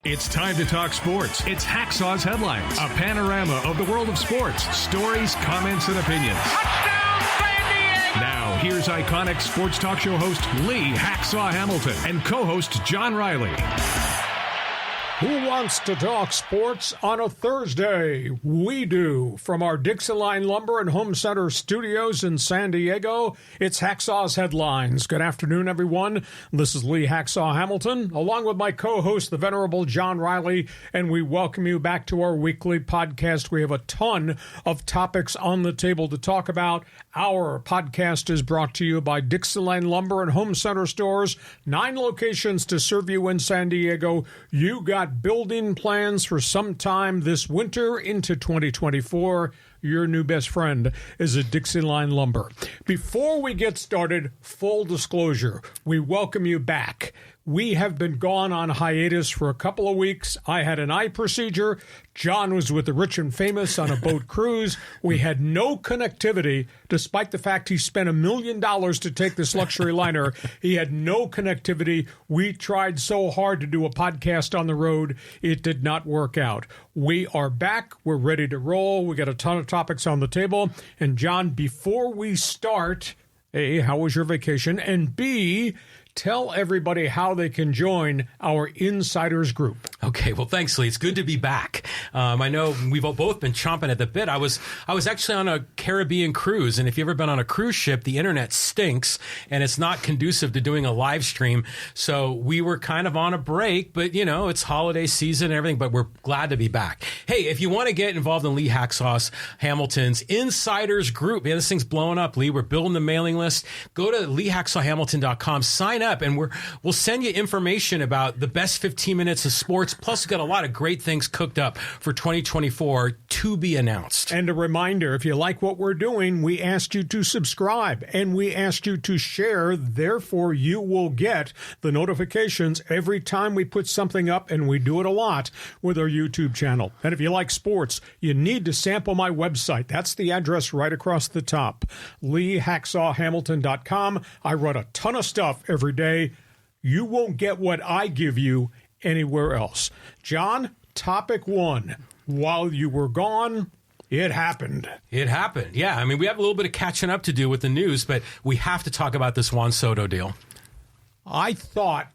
It's time to talk sports. It's Hacksaw's Headlines, a panorama of the world of sports, stories, comments, and opinions. Touchdown, San Diego! Now, here's iconic sports talk show host Lee Hacksaw Hamilton and co-host John Riley. Who wants to talk sports on a Thursday? We do. From our DIXIELINE Lumber and Home Center studios in San Diego, it's Hacksaw's Headlines. Good afternoon, everyone. This is Lee Hacksaw Hamilton, along with my co-host, the venerable John Riley, and we welcome you back to our weekly podcast. We have a ton of topics on the table to talk about. Our podcast is brought to you by DIXIELINE Lumber and Home Center stores, 9 locations to serve you in San Diego. You got building plans for some time this winter into 2024. Your new best friend is at DIXIELINE Lumber. Before we get started, full disclosure, we welcome you back. We have been gone on hiatus for a couple of weeks. I had an eye procedure. John was with the rich and famous on a boat cruise. We had no connectivity, despite the fact he spent $1 million to take this luxury liner. He had no connectivity. We tried so hard to do a podcast on the road. It did not work out. We are back. We're ready to roll. We got a ton of topics on the table. And John, before we start, A, how was your vacation? And B, tell everybody how they can join our insiders group. Okay, well, thanks, Lee. It's good to be back. I know we've both been chomping at the bit. I was actually on a Caribbean cruise, and if you've ever been on a cruise ship, the internet stinks, and it's not conducive to doing a live stream. So we were kind of on a break, but, you know, it's holiday season and everything, but we're glad to be back. Hey, if you want to get involved in Lee Hacksaw's Hamilton's insiders group, man, this thing's blowing up, Lee. We're building the mailing list. Go to leehacksawhamilton.com, sign up, and we'll send you information about the best 15 minutes of sports. Plus, we've got a lot of great things cooked up for 2024 to be announced. And a reminder, if you like what we're doing, we asked you to subscribe and we asked you to share. Therefore, you will get the notifications every time we put something up, and we do it a lot with our YouTube channel. And if you like sports, you need to sample my website. That's the address right across the top, leehacksawhamilton.com. I run a ton of stuff every day. You won't get what I give you anywhere else. John, topic 1. While you were gone, it happened. It happened, yeah. I mean, we have a little bit of catching up to do with the news, but we have to talk about this Juan Soto deal. I thought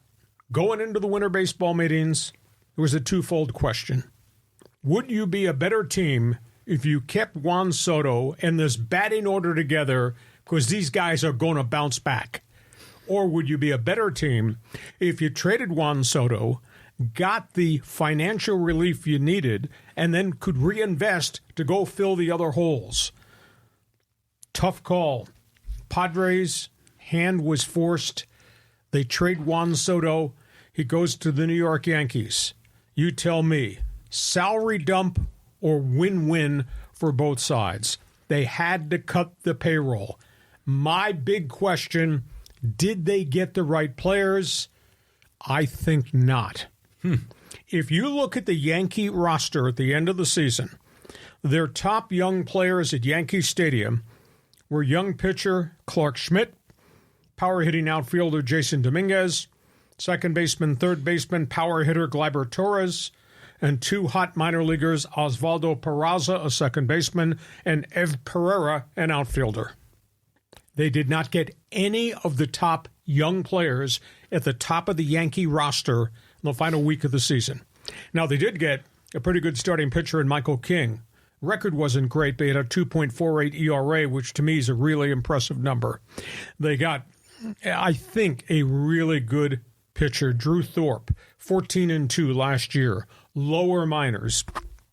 going into the winter baseball meetings, it was a twofold question. Would you be a better team if you kept Juan Soto and this batting order together, because these guys are going to bounce back? Or would you be a better team if you traded Juan Soto, got the financial relief you needed, and then could reinvest to go fill the other holes? Tough call. Padres' hand was forced. They trade Juan Soto. He goes to the New York Yankees. You tell me, salary dump or win-win for both sides? They had to cut the payroll. My big question, did they get the right players? I think not. If you look at the Yankee roster at the end of the season, their top young players at Yankee Stadium were young pitcher Clark Schmidt, power hitting outfielder Jason Dominguez, second baseman, third baseman, power hitter Gleyber Torres, and 2 hot minor leaguers, Osvaldo Peraza, a second baseman, and Ev Pereira, an outfielder. They did not get any of the top young players at the top of the Yankee roster in the final week of the season. Now, they did get a pretty good starting pitcher in Michael King. Record wasn't great. They had a 2.48 ERA, which to me is a really impressive number. They got, I think, a really good pitcher, Drew Thorpe, 14-2 last year. Lower minors.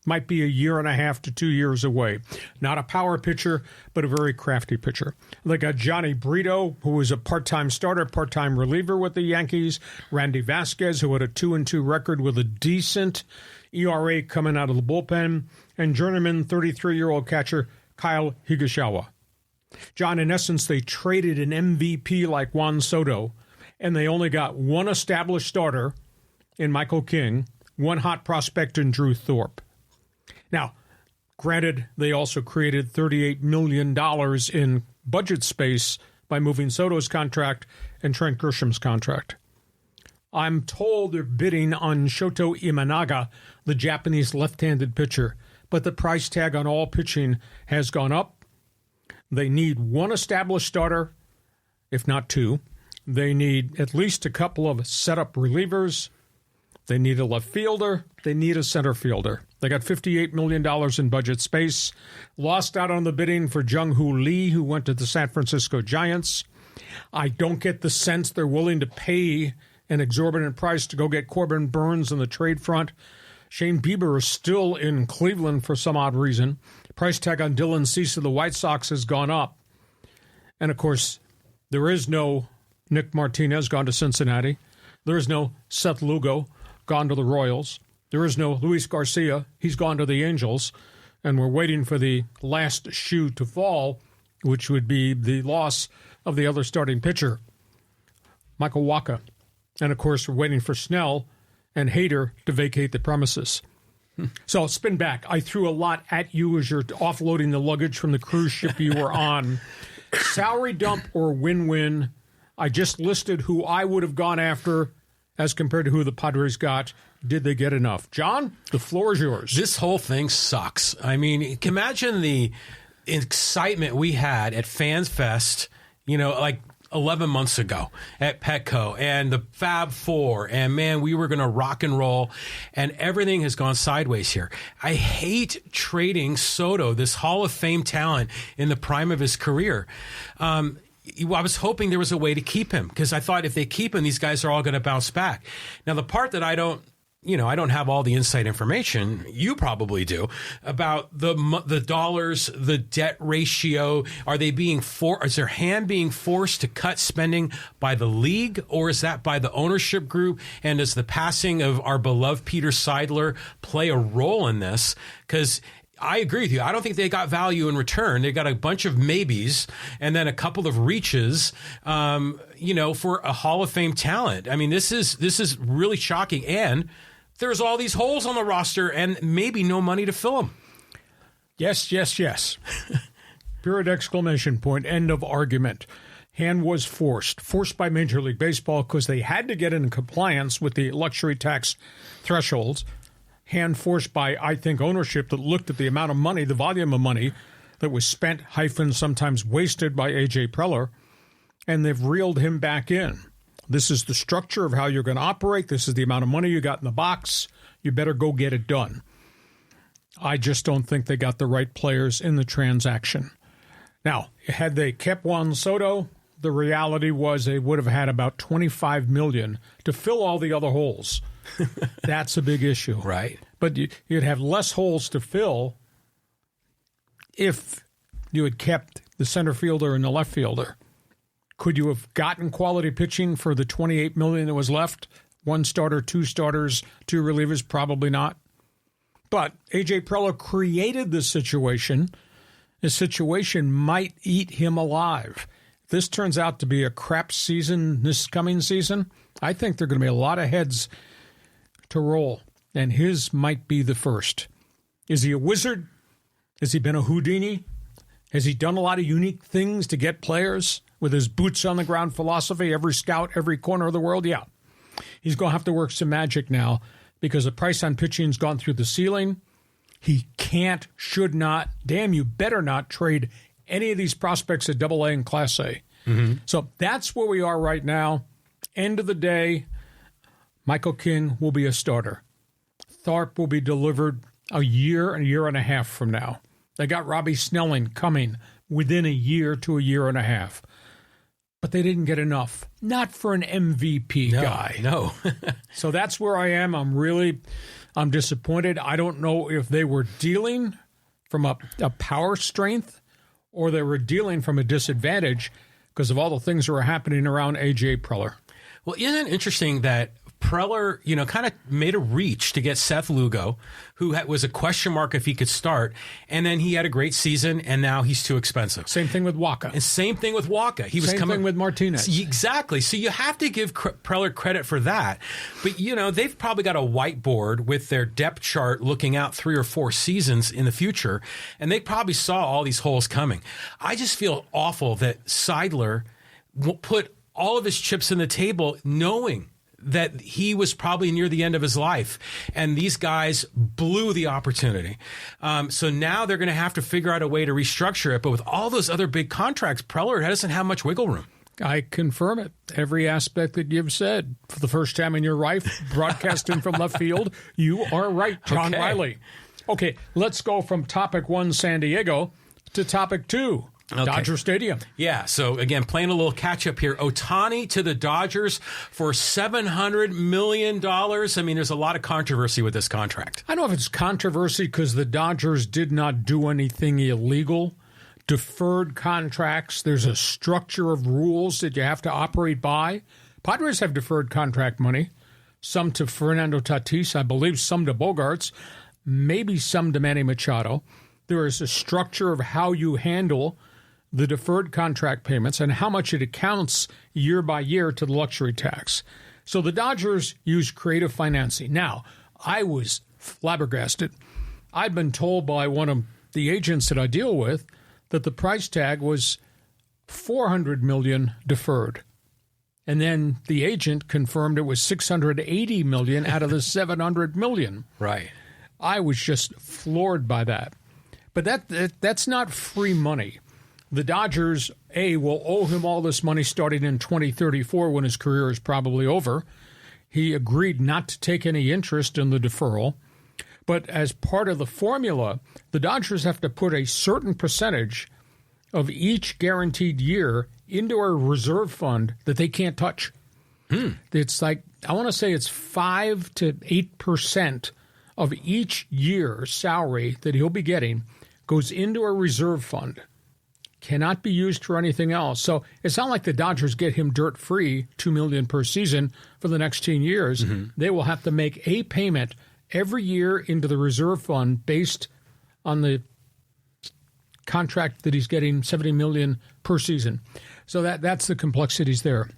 Might be a year and a half to 2 years away. Not a power pitcher, but a very crafty pitcher. They got Johnny Brito, who was a part-time starter, part-time reliever with the Yankees. Randy Vasquez, who had a 2-2 record with a decent ERA coming out of the bullpen. And journeyman 33-year-old catcher Kyle Higashioka. John, in essence, they traded an MVP like Juan Soto, and they only got one established starter in Michael King, one hot prospect in Drew Thorpe. Now, granted, they also created $38 million in budget space by moving Soto's contract and Trent Grisham's contract. I'm told they're bidding on Shoto Imanaga, the Japanese left-handed pitcher, but the price tag on all pitching has gone up. They need one established starter, if not two. They need at least a couple of setup relievers. They need a left fielder. They need a center fielder. They got $58 million in budget space. Lost out on the bidding for Jung-Hoo Lee, who went to the San Francisco Giants. I don't get the sense they're willing to pay an exorbitant price to go get Corbin Burns on the trade front. Shane Bieber is still in Cleveland for some odd reason. Price tag on Dylan Cease of the White Sox has gone up. And, of course, there is no Nick Martinez gone to Cincinnati. There is no Seth Lugo gone to the Royals. There is no Luis Garcia. He's gone to the Angels. And we're waiting for the last shoe to fall, which would be the loss of the other starting pitcher, Michael Wacha. And, of course, we're waiting for Snell and Hader to vacate the premises. So, spin back. I threw a lot at you as you're offloading the luggage from the cruise ship you were on. Salary dump or win-win? I just listed who I would have gone after as compared to who the Padres got. Did they get enough? John, the floor is yours. This whole thing sucks. I mean, imagine the excitement we had at Fans Fest, like 11 months ago at Petco and the Fab Four, and man, we were going to rock and roll, and everything has gone sideways here. I hate trading Soto, this Hall of Fame talent in the prime of his career. I was hoping there was a way to keep him, because I thought if they keep him, these guys are all going to bounce back. Now, the part that I don't have all the inside information, you probably do, about the dollars, the debt ratio. Are they is their hand being forced to cut spending by the league, or is that by the ownership group? And does the passing of our beloved Peter Seidler play a role in this? Because I agree with you. I don't think they got value in return. They got a bunch of maybes and then a couple of reaches, for a Hall of Fame talent. I mean, this is really shocking. And there's all these holes on the roster and maybe no money to fill them. Yes, yes, yes. Period, exclamation point, end of argument. Hand was forced by Major League Baseball because they had to get in compliance with the luxury tax thresholds. Hand forced by, I think, ownership that looked at the amount of money, the volume of money that was spent, sometimes wasted by A.J. Preller, and they've reeled him back in. This is the structure of how you're going to operate. This is the amount of money you got in the box. You better go get it done. I just don't think they got the right players in the transaction. Now, had they kept Juan Soto, the reality was they would have had about $25 million to fill all the other holes. That's a big issue. Right. But you'd have less holes to fill if you had kept the center fielder and the left fielder. Could you have gotten quality pitching for the $28 million that was left? One starter, two starters, two relievers? Probably not. But A.J. Preller created this situation. This situation might eat him alive. If this turns out to be a crap season this coming season, I think there are going to be a lot of heads to roll, and his might be the first. Is he a wizard? Has he been a Houdini? Has he done a lot of unique things to get players with his boots-on-the-ground philosophy, every scout, every corner of the world? Yeah. He's going to have to work some magic now because the price on pitching's gone through the ceiling. He can't, should not, damn you, better not trade any of these prospects at AA and Class A. Mm-hmm. So that's where we are right now. End of the day, Michael King will be a starter. Tharp will be delivered a year and a half from now. They got Robbie Snelling coming within a year to a year and a half. But they didn't get enough. Not for an MVP guy. No. So that's where I am. I'm disappointed. I don't know if they were dealing from a power strength or they were dealing from a disadvantage because of all the things that were happening around A.J. Preller. Well, isn't it interesting that Preller, kind of made a reach to get Seth Lugo, who was a question mark if he could start, and then he had a great season, and now he's too expensive. Same thing with Wacha. And same thing with Wacha. Same thing with Martinez. Exactly. So you have to give Preller credit for that. But, they've probably got a whiteboard with their depth chart looking out 3 or 4 seasons in the future, and they probably saw all these holes coming. I just feel awful that Seidler put all of his chips in the table knowing that he was probably near the end of his life, and these guys blew the opportunity. So now they're going to have to figure out a way to restructure it. But with all those other big contracts, Preller doesn't have much wiggle room. I confirm it. Every aspect that you've said. For the first time in your life, broadcasting from left field, you are right, John Riley. Okay, let's go from topic 1, San Diego, to topic 2. Okay. Dodger Stadium. Yeah, so again, playing a little catch-up here. Ohtani to the Dodgers for $700 million. I mean, there's a lot of controversy with this contract. I don't know if it's controversy because the Dodgers did not do anything illegal. Deferred contracts, there's a structure of rules that you have to operate by. Padres have deferred contract money, some to Fernando Tatis, I believe some to Bogarts, maybe some to Manny Machado. There is a structure of how you handle the deferred contract payments and how much it accounts year by year to the luxury tax. So the Dodgers use creative financing. Now, I was flabbergasted. I'd been told by one of the agents that I deal with that the price tag was $400 million deferred. And then the agent confirmed it was $680 million out of the $700 million. Right. I was just floored by that. But that's not free money. The Dodgers, will owe him all this money starting in 2034 when his career is probably over. He agreed not to take any interest in the deferral. But as part of the formula, the Dodgers have to put a certain percentage of each guaranteed year into a reserve fund that they can't touch. It's like, I want to say it's 5 to 8% of each year's salary that he'll be getting goes into a reserve fund. Cannot be used for anything else. So it's not like the Dodgers get him dirt free, $2 million per season for the next 10 years. They will have to make a payment every year into the reserve fund based on the contract that he's getting, $70 million per season. So that's the complexities there.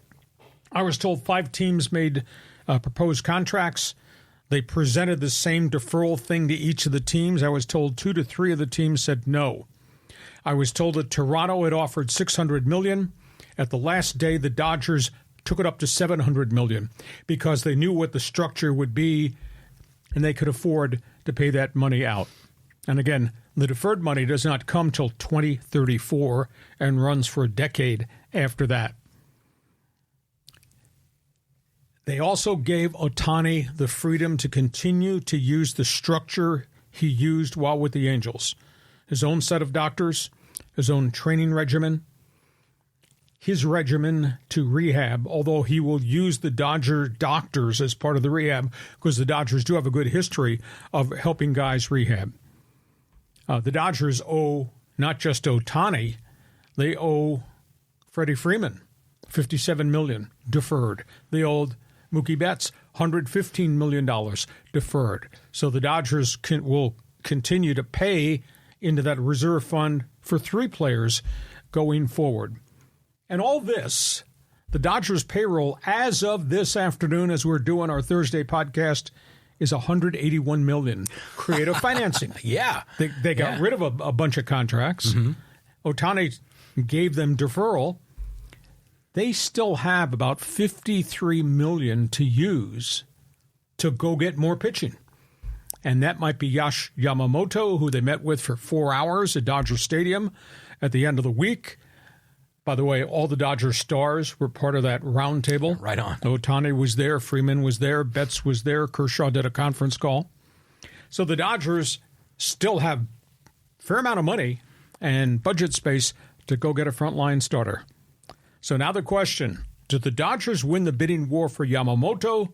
I was told 5 teams made proposed contracts. They presented the same deferral thing to each of the teams. I was told 2 to 3 of the teams said no. I was told that Toronto had offered $600 million. At the last day, the Dodgers took it up to $700 million because they knew what the structure would be and they could afford to pay that money out. And again, the deferred money does not come till 2034 and runs for a decade after that. They also gave Ohtani the freedom to continue to use the structure he used while with the Angels. His own set of doctors, his own training regimen, his regimen to rehab, although he will use the Dodger doctors as part of the rehab because the Dodgers do have a good history of helping guys rehab. The Dodgers owe not just Ohtani, they owe Freddie Freeman $57 million deferred. They owed Mookie Betts $115 million deferred. So the Dodgers will continue to pay into that reserve fund for 3 players going forward. And all this, the Dodgers payroll as of this afternoon, as we're doing our Thursday podcast, is $181 million. Creative financing. Yeah. They got rid of a bunch of contracts. Ohtani gave them deferral. They still have about $53 million to use to go get more pitching. And that might be Yash Yamamoto, who they met with for 4 hours at Dodger Stadium at the end of the week. By the way, all the Dodger stars were part of that roundtable. Right on. Ohtani was there, Freeman was there, Betts was there, Kershaw did a conference call. So the Dodgers still have a fair amount of money and budget space to go get a frontline starter. So now the question, do the Dodgers win the bidding war for Yamamoto,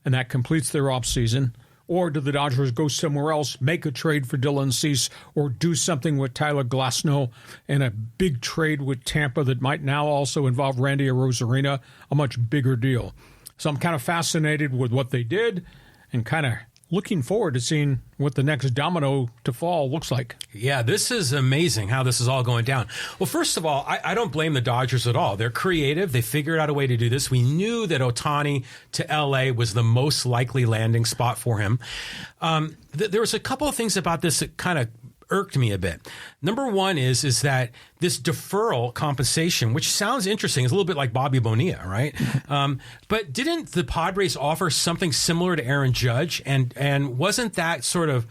and that completes their offseason? Or do the Dodgers go somewhere else, make a trade for Dylan Cease, or do something with Tyler Glasnow and a big trade with Tampa that might now also involve Randy Arozarena, a much bigger deal? So I'm kind of fascinated with what they did and kind of looking forward to seeing what the next domino to fall looks like. Yeah, this is amazing how this is all going down. Well, first of all, I don't blame the Dodgers at all. They're creative. They figured out a way to do this. We knew that Ohtani to L.A. was the most likely landing spot for him. There was a couple of things about this that kind of irked me a bit. Number one is that this deferral compensation, which sounds interesting, is a little bit like Bobby Bonilla, right? But didn't the Padres offer something similar to Aaron Judge? And wasn't that sort of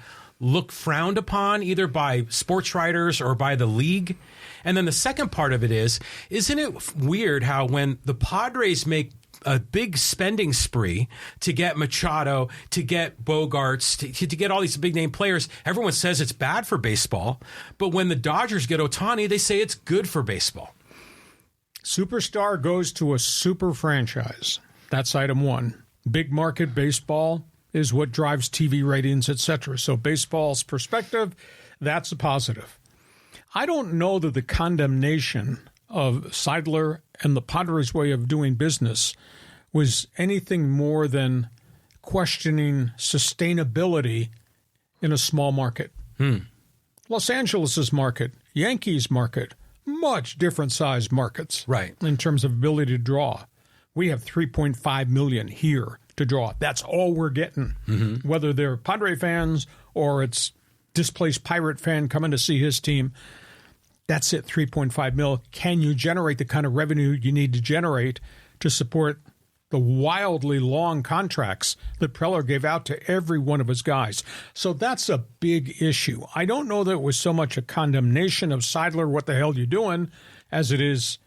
frowned upon either by sports writers or by the league? And then the second part of it isn't it weird how when the Padres make a big spending spree to get Machado, to get Bogarts, to get all these big name players, everyone says it's bad for baseball. But when the Dodgers get Ohtani, they say it's good for baseball. Superstar goes to a super franchise. That's item one. Big market baseball is what drives TV ratings, etc. So baseball's perspective, that's a positive. I don't know that the condemnation of Seidler and the Padres' way of doing business was anything more than questioning sustainability in a small market. Los Angeles' market, Yankees' market, much different sized markets, right, in terms of ability to draw. We have 3.5 million here to draw. That's all we're getting, whether they're Padre fans or it's displaced Pirate fan coming to see his team. That's it, 3.5 mil. Can you generate the kind of revenue you need to generate to support the wildly long contracts that Preller gave out to every one of his guys? So that's a big issue. I don't know that it was so much a condemnation of Seidler, what the hell you doing, as it is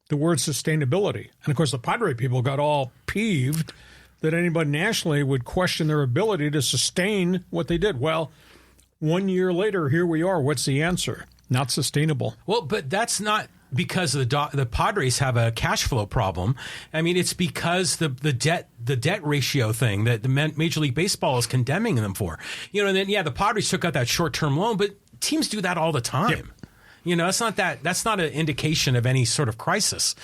the word sustainability. And, of course, the Padre people got all peeved that anybody nationally would question their ability to sustain what they did. Well, 1 year later, here we are. What's the answer? Not sustainable. Well, but that's not because the Padres have a cash flow problem. I mean, it's because the debt ratio thing that the Major League Baseball is condemning them for. And then the Padres took out that short-term loan, but teams do that all the time. Yep. That's not an indication of any sort of crisis.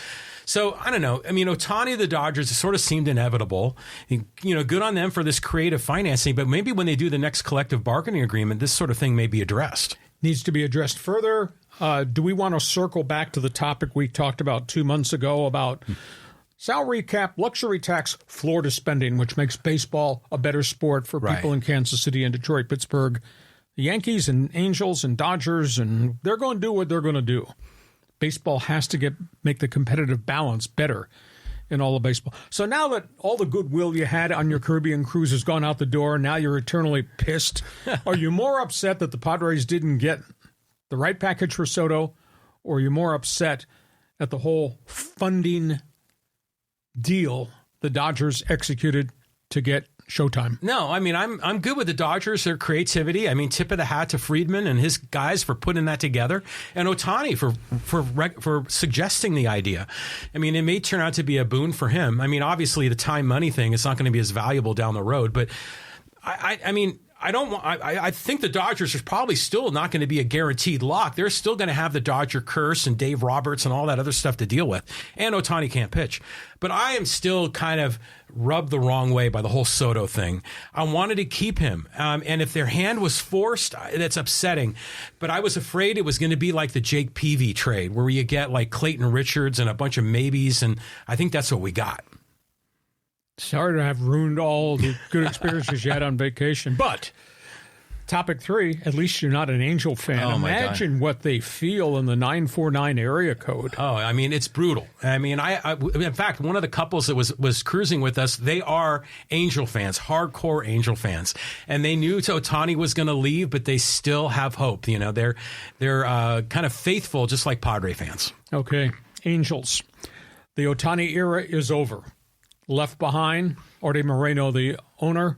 So, I don't know. I mean, Ohtani, the Dodgers, it sort of seemed inevitable. Good on them for this creative financing, but maybe when they do the next collective bargaining agreement, this sort of thing may be addressed. Needs to be addressed further. Do we want to circle back to the topic we talked about 2 months ago about salary cap, luxury tax, Florida spending, which makes baseball a better sport for people in Kansas City and Detroit, Pittsburgh, the Yankees and Angels and Dodgers, and they're going to do what they're going to do. Baseball has to make the competitive balance better in all of baseball. So now that all the goodwill you had on your Caribbean cruise has gone out the door, now you're eternally pissed. Are you more upset that the Padres didn't get the right package for Soto, or are you more upset at the whole funding deal the Dodgers executed to get Showtime? No, I mean, I'm good with the Dodgers, their creativity. I mean, tip of the hat to Friedman and his guys for putting that together, and Ohtani for suggesting the idea. I mean, it may turn out to be a boon for him. I mean, obviously, the time money thing is not going to be as valuable down the road, but I mean, I think the Dodgers are probably still not going to be a guaranteed lock. They're still going to have the Dodger curse and Dave Roberts and all that other stuff to deal with. And Ohtani can't pitch. But I am still kind of rubbed the wrong way by the whole Soto thing. I wanted to keep him. And if their hand was forced, that's upsetting. But I was afraid it was going to be like the Jake Peavy trade, where you get like Clayton Richards and a bunch of maybes. And I think that's what we got. Sorry to have ruined all the good experiences you had on vacation. But topic 3, at least you're not an Angel fan. Oh, imagine what they feel in the 949 area code. Oh, I mean, it's brutal. I mean, I in fact, one of the couples that was cruising with us, they are Angel fans, hardcore Angel fans. And they knew Ohtani was going to leave, but they still have hope. They're kind of faithful, just like Padre fans. Okay, Angels. The Ohtani era is over. Left behind, Arte Moreno, the owner,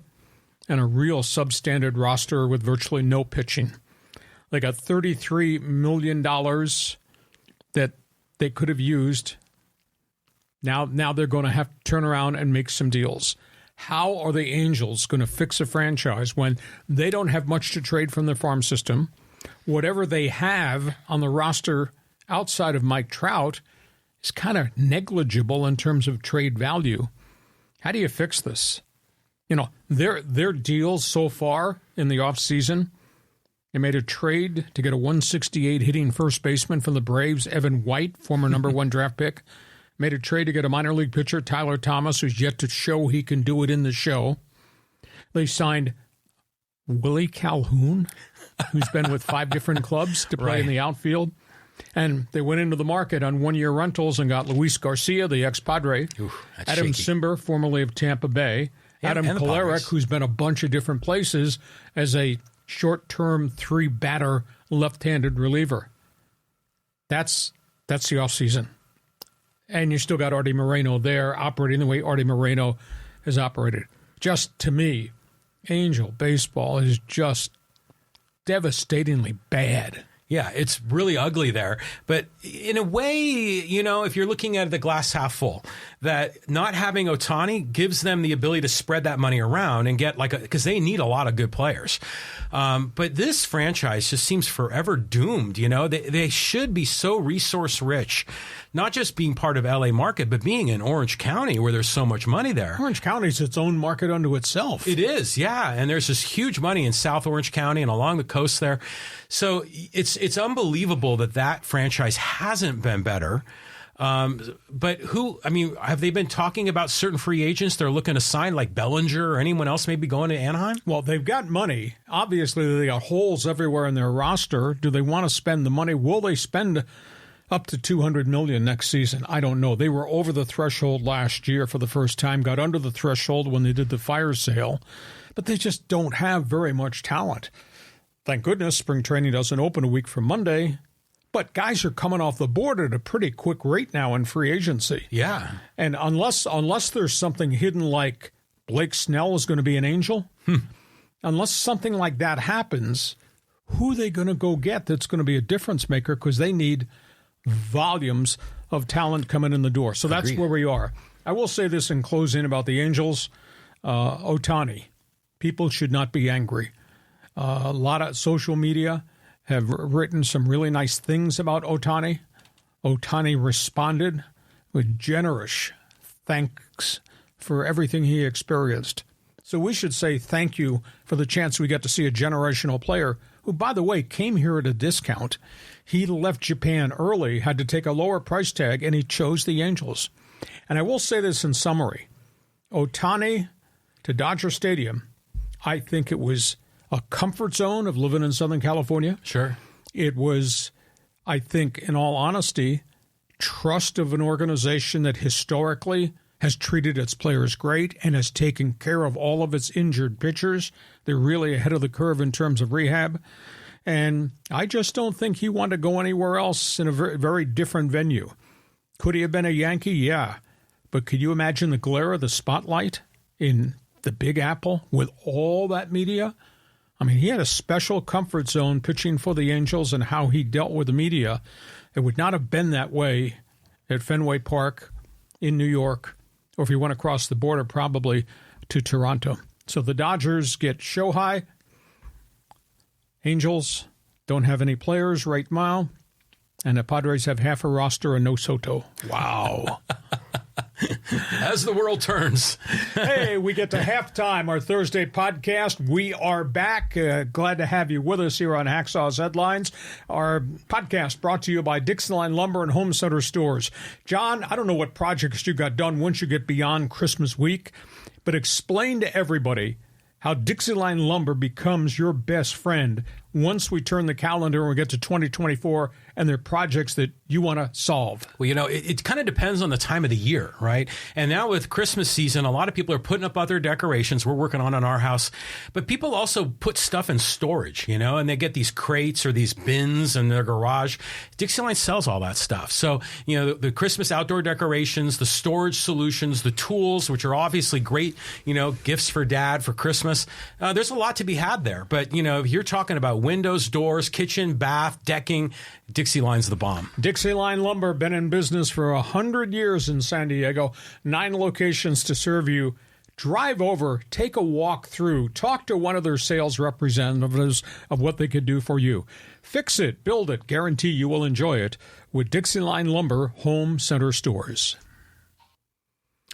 and a real substandard roster with virtually no pitching. They got $33 million that they could have used. Now they're going to have to turn around and make some deals. How are the Angels going to fix a franchise when they don't have much to trade from their farm system? Whatever they have on the roster outside of Mike Trout is kind of negligible in terms of trade value. How do you fix this? Their deals so far in the offseason, they made a trade to get a 168 hitting first baseman from the Braves, Evan White, former number 1 draft pick. Made a trade to get a minor league pitcher, Tyler Thomas, who's yet to show he can do it in the show. They signed Willie Calhoun, who's been with 5 different clubs to play in the outfield. And they went into the market on one-year rentals and got Luis Garcia, the ex-Padre, Adam Simber, formerly of Tampa Bay, Adam Kolarek, who's been a bunch of different places as a short-term 3-batter left-handed reliever. That's the offseason. And you still got Artie Moreno there operating the way Artie Moreno has operated. Just to me, Angel baseball is just devastatingly bad. Yeah, it's really ugly there. But in a way, if you're looking at the glass half full, that not having Ohtani gives them the ability to spread that money around and get because they need a lot of good players. But this franchise just seems forever doomed. They should be so resource rich, not just being part of LA market, but being in Orange County where there's so much money there. Orange County is its own market unto itself. It is, yeah. And there's this huge money in South Orange County and along the coast there. So it's unbelievable that franchise hasn't been better. But have they been talking about certain free agents they're looking to sign, like Bellinger or anyone else maybe going to Anaheim? Well, they've got money. Obviously, they got holes everywhere in their roster. Do they want to spend the money? Will they spend up to $200 million next season? I don't know. They were over the threshold last year for the first time, got under the threshold when they did the fire sale, but they just don't have very much talent. Thank goodness spring training doesn't open a week from Monday, but guys are coming off the board at a pretty quick rate now in free agency. Yeah. And unless there's something hidden like Blake Snell is going to be an Angel, unless something like that happens, who are they going to go get that's going to be a difference maker? Because they need volumes of talent coming in the door. So that's where we are. I will say this in closing about the Angels. Ohtani. People should not be angry. A lot of social media have written some really nice things about Ohtani. Ohtani responded with generous thanks for everything he experienced. So we should say thank you for the chance we get to see a generational player who, by the way, came here at a discount. He left Japan early, had to take a lower price tag, and he chose the Angels. And I will say this in summary. Ohtani to Dodger Stadium, I think it was a comfort zone of living in Southern California. Sure. It was, I think, in all honesty, trust of an organization that historically has treated its players great and has taken care of all of its injured pitchers. They're really ahead of the curve in terms of rehab. And I just don't think he wanted to go anywhere else in a very, very different venue. Could he have been a Yankee? Yeah. But could you imagine the glare of the spotlight in the Big Apple with all that media? I mean, he had a special comfort zone pitching for the Angels, and how he dealt with the media. It would not have been that way at Fenway Park in New York, or if you went across the border, probably to Toronto. So the Dodgers get Shohei. Angels don't have any players right now, and the Padres have half a roster and no Soto. Wow. As the world turns. Hey, we get to halftime, our Thursday podcast. We are back. Glad to have you with us here on Hacksaw's Headlines. Our podcast brought to you by DIXIELINE Lumber and Home Center Stores. John, I don't know what projects you got done once you get beyond Christmas week, but explain to everybody how DIXIELINE Lumber becomes your best friend once we turn the calendar and we get to 2024 and there are projects that you want to solve. Well, it kind of depends on the time of the year, right? And now with Christmas season, a lot of people are putting up other decorations. We're working on in our house. But people also put stuff in storage, and they get these crates or these bins in their garage. DIXIELINE sells all that stuff. So, the Christmas outdoor decorations, the storage solutions, the tools, which are obviously great, gifts for dad for Christmas. There's a lot to be had there. But, if you're talking about windows, doors, kitchen, bath, decking, DIXIELINE's the bomb. DIXIELINE Lumber, been in business for 100 years in San Diego, 9 locations to serve you. Drive over, take a walk through, talk to one of their sales representatives of what they could do for you. Fix it, build it, guarantee you will enjoy it with DIXIELINE Lumber Home Center Stores.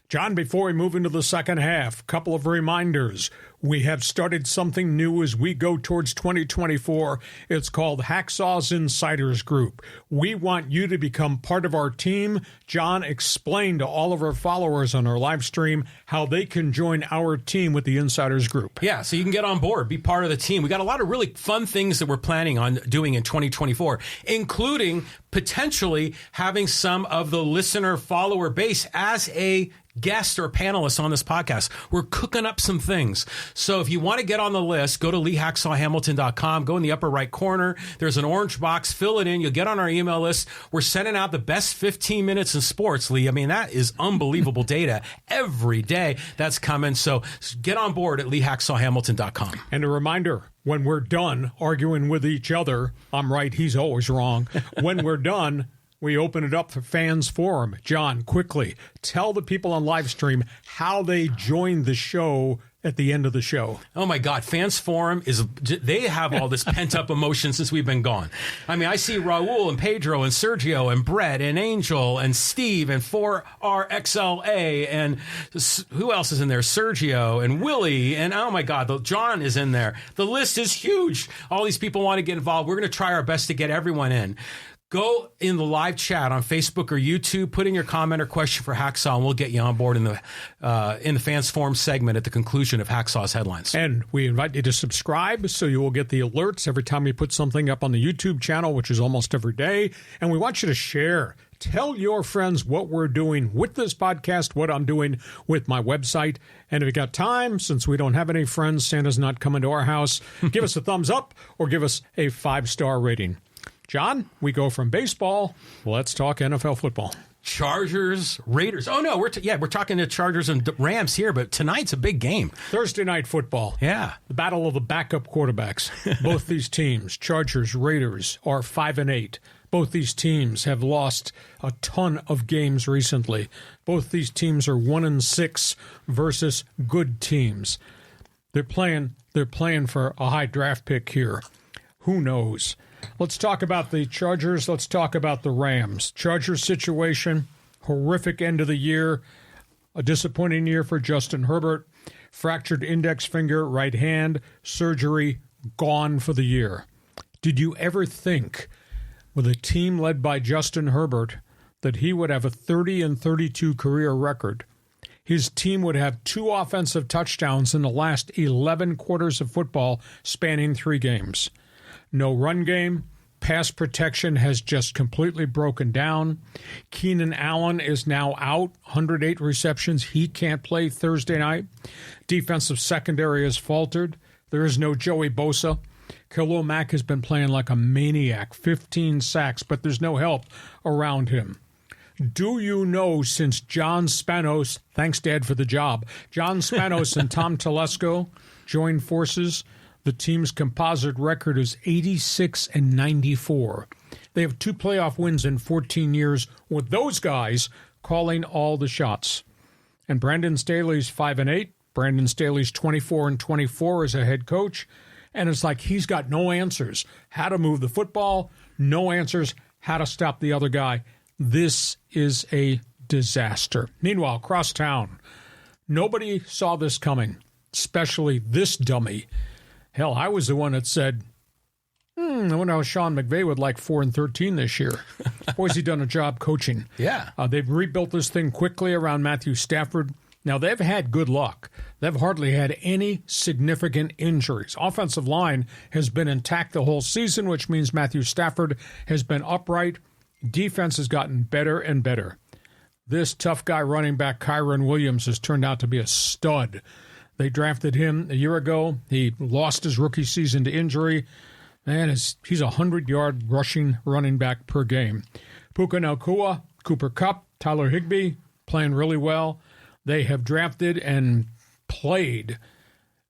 John, before we move into the second half, couple of reminders. We have started something new as we go towards 2024. It's called Hacksaw's Insiders Group. We want you to become part of our team. John explained to all of our followers on our live stream how they can join our team with the Insiders Group. Yeah, so you can get on board, be part of the team. We got a lot of really fun things that we're planning on doing in 2024, including potentially having some of the listener follower base as a guest or panelist on this podcast. We're cooking up some things. So if you want to get on the list, go to LeeHacksawHamilton.com. Go in the upper right corner. There's an orange box. Fill it in. You'll get on our email list. We're sending out the best 15 minutes in sports, Lee. I mean, that is unbelievable data every day. That's coming. So get on board at LeeHacksawHamilton.com. And a reminder, when we're done arguing with each other, I'm right, he's always wrong. When we're done, we open it up for fans forum. John, quickly, tell the people on live stream how they join the show at the end of the show. Oh my God, fans forum they have all this pent up emotion since we've been gone. I mean, I see Raul and Pedro and Sergio and Brett and Angel and Steve and 4RXLA and who else is in there? Sergio and Willie and oh my God, John is in there. The list is huge. All these people want to get involved. We're going to try our best to get everyone in. Go in the live chat on Facebook or YouTube, put in your comment or question for Hacksaw, and we'll get you on board in the fans forum segment at the conclusion of Hacksaw's headlines. And we invite you to subscribe so you will get the alerts every time we put something up on the YouTube channel, which is almost every day. And we want you to share. Tell your friends what we're doing with this podcast, what I'm doing with my website. And if you got time, since we don't have any friends, Santa's not coming to our house, give us a thumbs up or give us a 5-star rating. John, we go from baseball. Let's talk NFL football. Chargers, Raiders. Oh, no, we're talking to Chargers and Rams here, but tonight's a big game. Thursday night football. Yeah. The battle of the backup quarterbacks. Both these teams, Chargers, Raiders, are 5-8. Both these teams have lost a ton of games recently. Both these teams are 1-6 versus good teams. They're playing for a high draft pick here. Who knows? Let's talk about the Chargers. Let's talk about the Rams. Chargers situation, horrific end of the year, a disappointing year for Justin Herbert, fractured index finger, right hand, surgery, gone for the year. Did you ever think, with a team led by Justin Herbert, that he would have a 30-32 career record? His team would have 2 offensive touchdowns in the last 11 quarters of football, spanning 3 games. No run game. Pass protection has just completely broken down. Keenan Allen is now out, 108 receptions. He can't play Thursday night. Defensive secondary has faltered. There is no Joey Bosa. Khalil Mack has been playing like a maniac, 15 sacks, but there's no help around him. Do you know, since John Spanos, thanks Dad for the job, John Spanos and Tom Telesco joined forces, the team's composite record is 86-94. They have 2 playoff wins in 14 years with those guys calling all the shots. And Brandon Staley's 5-8. Brandon Staley's 24-24 as a head coach. And it's like he's got no answers how to move the football, no answers how to stop the other guy. This is a disaster. Meanwhile, across town, nobody saw this coming, especially this dummy. Hell, I was the one that said, I wonder how Sean McVay would like 4-13 this year. Boy's he done a job coaching. Yeah. They've rebuilt this thing quickly around Matthew Stafford. Now, they've had good luck. They've hardly had any significant injuries. Offensive line has been intact the whole season, which means Matthew Stafford has been upright. Defense has gotten better and better. This tough guy running back, Kyron Williams, has turned out to be a stud. They drafted him a year ago. He lost his rookie season to injury. Man, he's a 100-yard rushing running back per game. Puka Nacua, Cooper Kupp, Tyler Higbee playing really well. They have drafted and played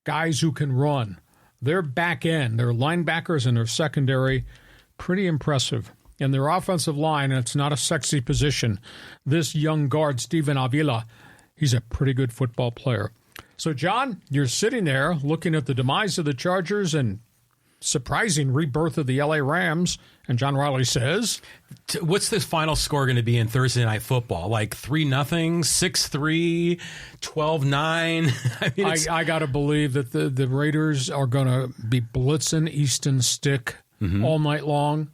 guys who can run. Their back end, their linebackers and their secondary, pretty impressive. And their offensive line, and it's not a sexy position, this young guard, Steven Avila, he's a pretty good football player. So, John, you're sitting there looking at the demise of the Chargers, and surprising rebirth of the LA Rams. And John Riley says, what's the final score going to be in Thursday Night Football? Like 3-0, 6-3, 12-9? I got to believe that the Raiders are going to be blitzing Easton Stick all night long,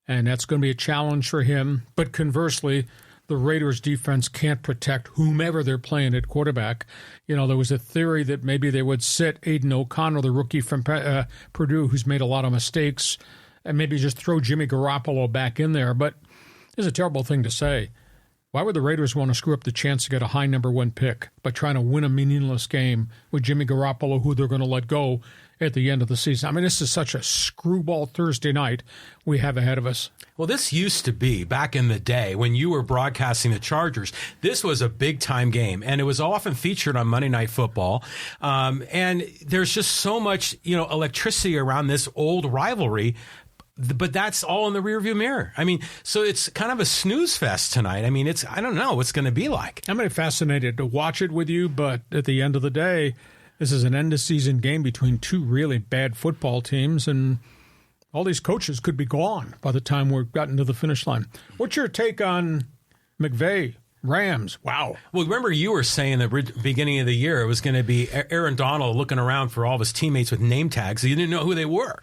and that's going to be a challenge for him. But conversely, the Raiders defense can't protect whomever they're playing at quarterback. You know, there was a theory that maybe they would sit Aiden O'Connell, the rookie from Purdue, who's made a lot of mistakes, and maybe just throw Jimmy Garoppolo back in there. But it's a terrible thing to say. Why would the Raiders want to screw up the chance to get a high number 1 pick by trying to win a meaningless game with Jimmy Garoppolo, who they're going to let go at the end of the season? I mean, this is such a screwball Thursday night we have ahead of us. Well, this used to be back in the day when you were broadcasting the Chargers. This was a big-time game, and it was often featured on Monday Night Football. And there's just so much, electricity around this old rivalry. But that's all in the rearview mirror. I mean, so it's kind of a snooze fest tonight. I mean, I don't know what's going to be like. I'm fascinated to watch it with you, but at the end of the day, this is an end-of-season game between two really bad football teams, and all these coaches could be gone by the time we've gotten to the finish line. What's your take on McVay, Rams? Wow. Well, remember you were saying at the beginning of the year it was going to be Aaron Donald looking around for all of his teammates with name tags. You didn't know who they were.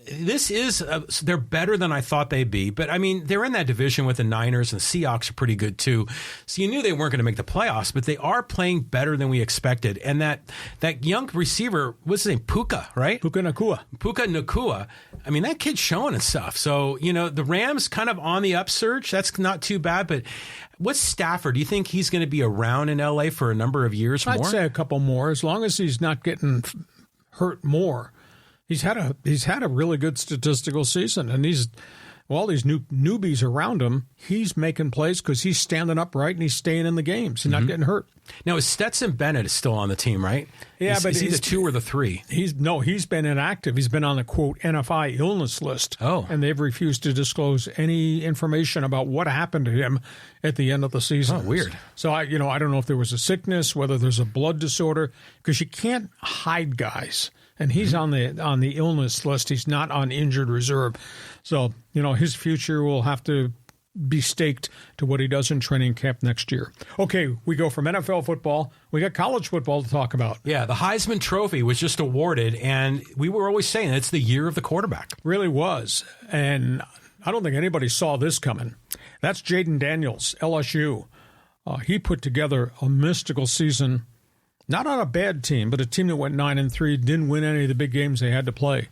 This is, they're better than I thought they'd be. But, I mean, they're in that division with the Niners, and the Seahawks are pretty good, too. So you knew they weren't going to make the playoffs, but they are playing better than we expected. And that young receiver, what's his name, Puka, right? Puka Nacua. I mean, that kid's showing and stuff. So, the Rams kind of on the upsurge. That's not too bad. But what's Stafford? Do you think he's going to be around in L.A. for a number of years more? I'd say a couple more, as long as he's not getting hurt more. He's had a really good statistical season, and all these new newbies around him, he's making plays because he's standing upright and he's staying in the games and not getting hurt. Now, is Stetson Bennett still on the team, right? Yeah, is he the 2 or the 3? He's been inactive. He's been on the, quote, NFI illness list. Oh. And they've refused to disclose any information about what happened to him at the end of the season. Oh, weird. So, I don't know if there was a sickness, whether there's a blood disorder, because you can't hide guys. And he's on the illness list. He's not on injured reserve. So, his future will have to be staked to what he does in training camp next year. Okay, we go from NFL football. We got college football to talk about. Yeah, the Heisman Trophy was just awarded, and we were always saying it's the year of the quarterback. Really was. And I don't think anybody saw this coming. That's Jaden Daniels, LSU. He put together a mystical season. Not on a bad team, but a team that went 9-3, didn't win any of the big games they had to play.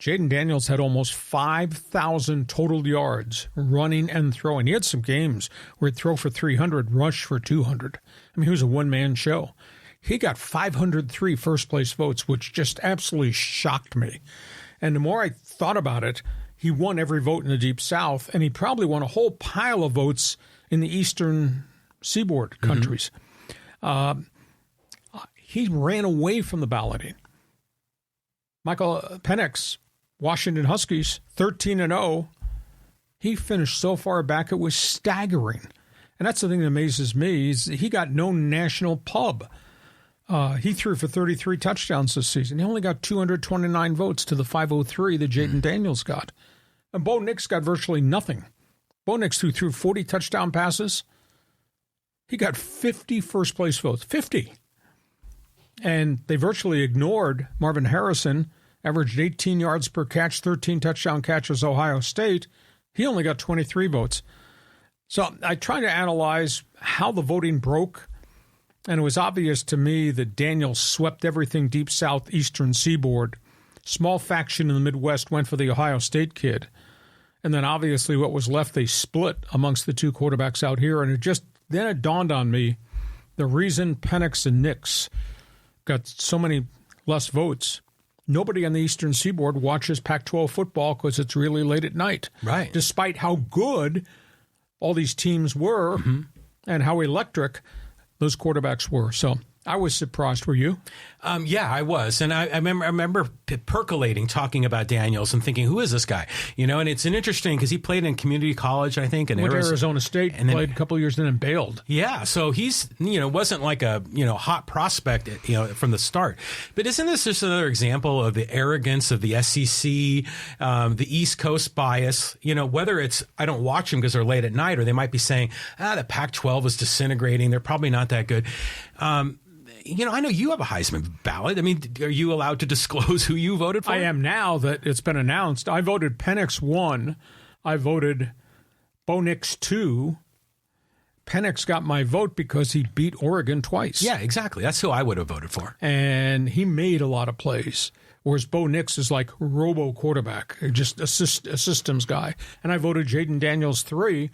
Jaden Daniels had almost 5,000 total yards running and throwing. He had some games where he'd throw for 300, rush for 200. I mean, he was a one-man show. He got 503 first-place votes, which just absolutely shocked me. And the more I thought about it, he won every vote in the Deep South, and he probably won a whole pile of votes in the Eastern Seaboard countries. He ran away from the balloting. Michael Penix, Washington Huskies, 13-0. He finished so far back it was staggering. And that's the thing that amazes me is he got no national pub. He threw for 33 touchdowns this season. He only got 229 votes to the 503 that Jaden Daniels got. And Bo Nix got virtually nothing. Bo Nix, who threw 40 touchdown passes, he got 50 first-place votes. 50. And they virtually ignored Marvin Harrison, averaged 18 yards per catch, 13 touchdown catches, Ohio State. He only got 23 votes. So I tried to analyze how the voting broke, and it was obvious to me that Daniels swept everything Deep South, Eastern Seaboard. Small faction in the Midwest went for the Ohio State kid. And then obviously what was left, they split amongst the two quarterbacks out here. And then it dawned on me the reason Penix and Nix got so many less votes. Nobody on the Eastern Seaboard watches Pac-12 football because it's really late at night. Right. Despite how good all these teams were and how electric those quarterbacks were. So I was surprised. Were you? Yeah, I was. And I remember percolating, talking about Daniels and thinking, who is this guy? And it's interesting because he played in community college, I think. And went to Arizona State, and played a couple of years, and then bailed. Yeah. So he's, wasn't like a, hot prospect, from the start. But isn't this just another example of the arrogance of the SEC, the East Coast bias? Whether it's, I don't watch them because they're late at night, or they might be saying, the Pac-12 is disintegrating. They're probably not that good. I know you have a Heisman ballot. I mean, are you allowed to disclose who you voted for? I am now that it's been announced. I voted Penix 1. I voted Bo Nix 2. Penix got my vote because he beat Oregon twice. Yeah, exactly. That's who I would have voted for. And he made a lot of plays, whereas Bo Nix is like robo quarterback, just a systems guy. And I voted Jaden Daniels 3.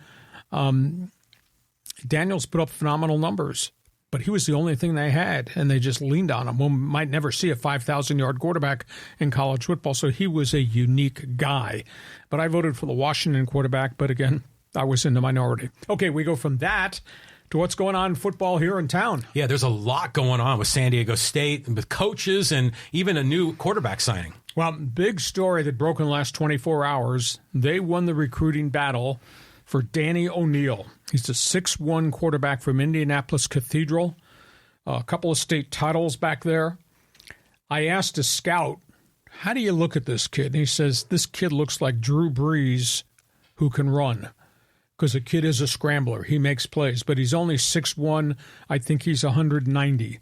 Daniels put up phenomenal numbers, but he was the only thing they had, and they just leaned on him. We might never see a 5,000-yard quarterback in college football, so he was a unique guy. But I voted for the Washington quarterback, but again, I was in the minority. Okay, we go from that to what's going on in football here in town. Yeah, there's a lot going on with San Diego State, with coaches, and even a new quarterback signing. Well, big story that broke in the last 24 hours. They won the recruiting battle for Danny O'Neal. He's a 6'1" quarterback from Indianapolis Cathedral. A couple of state titles back there. I asked a scout, how do you look at this kid? And he says, this kid looks like Drew Brees who can run. Because the kid is a scrambler. He makes plays. But he's only 6'1". I think he's 190.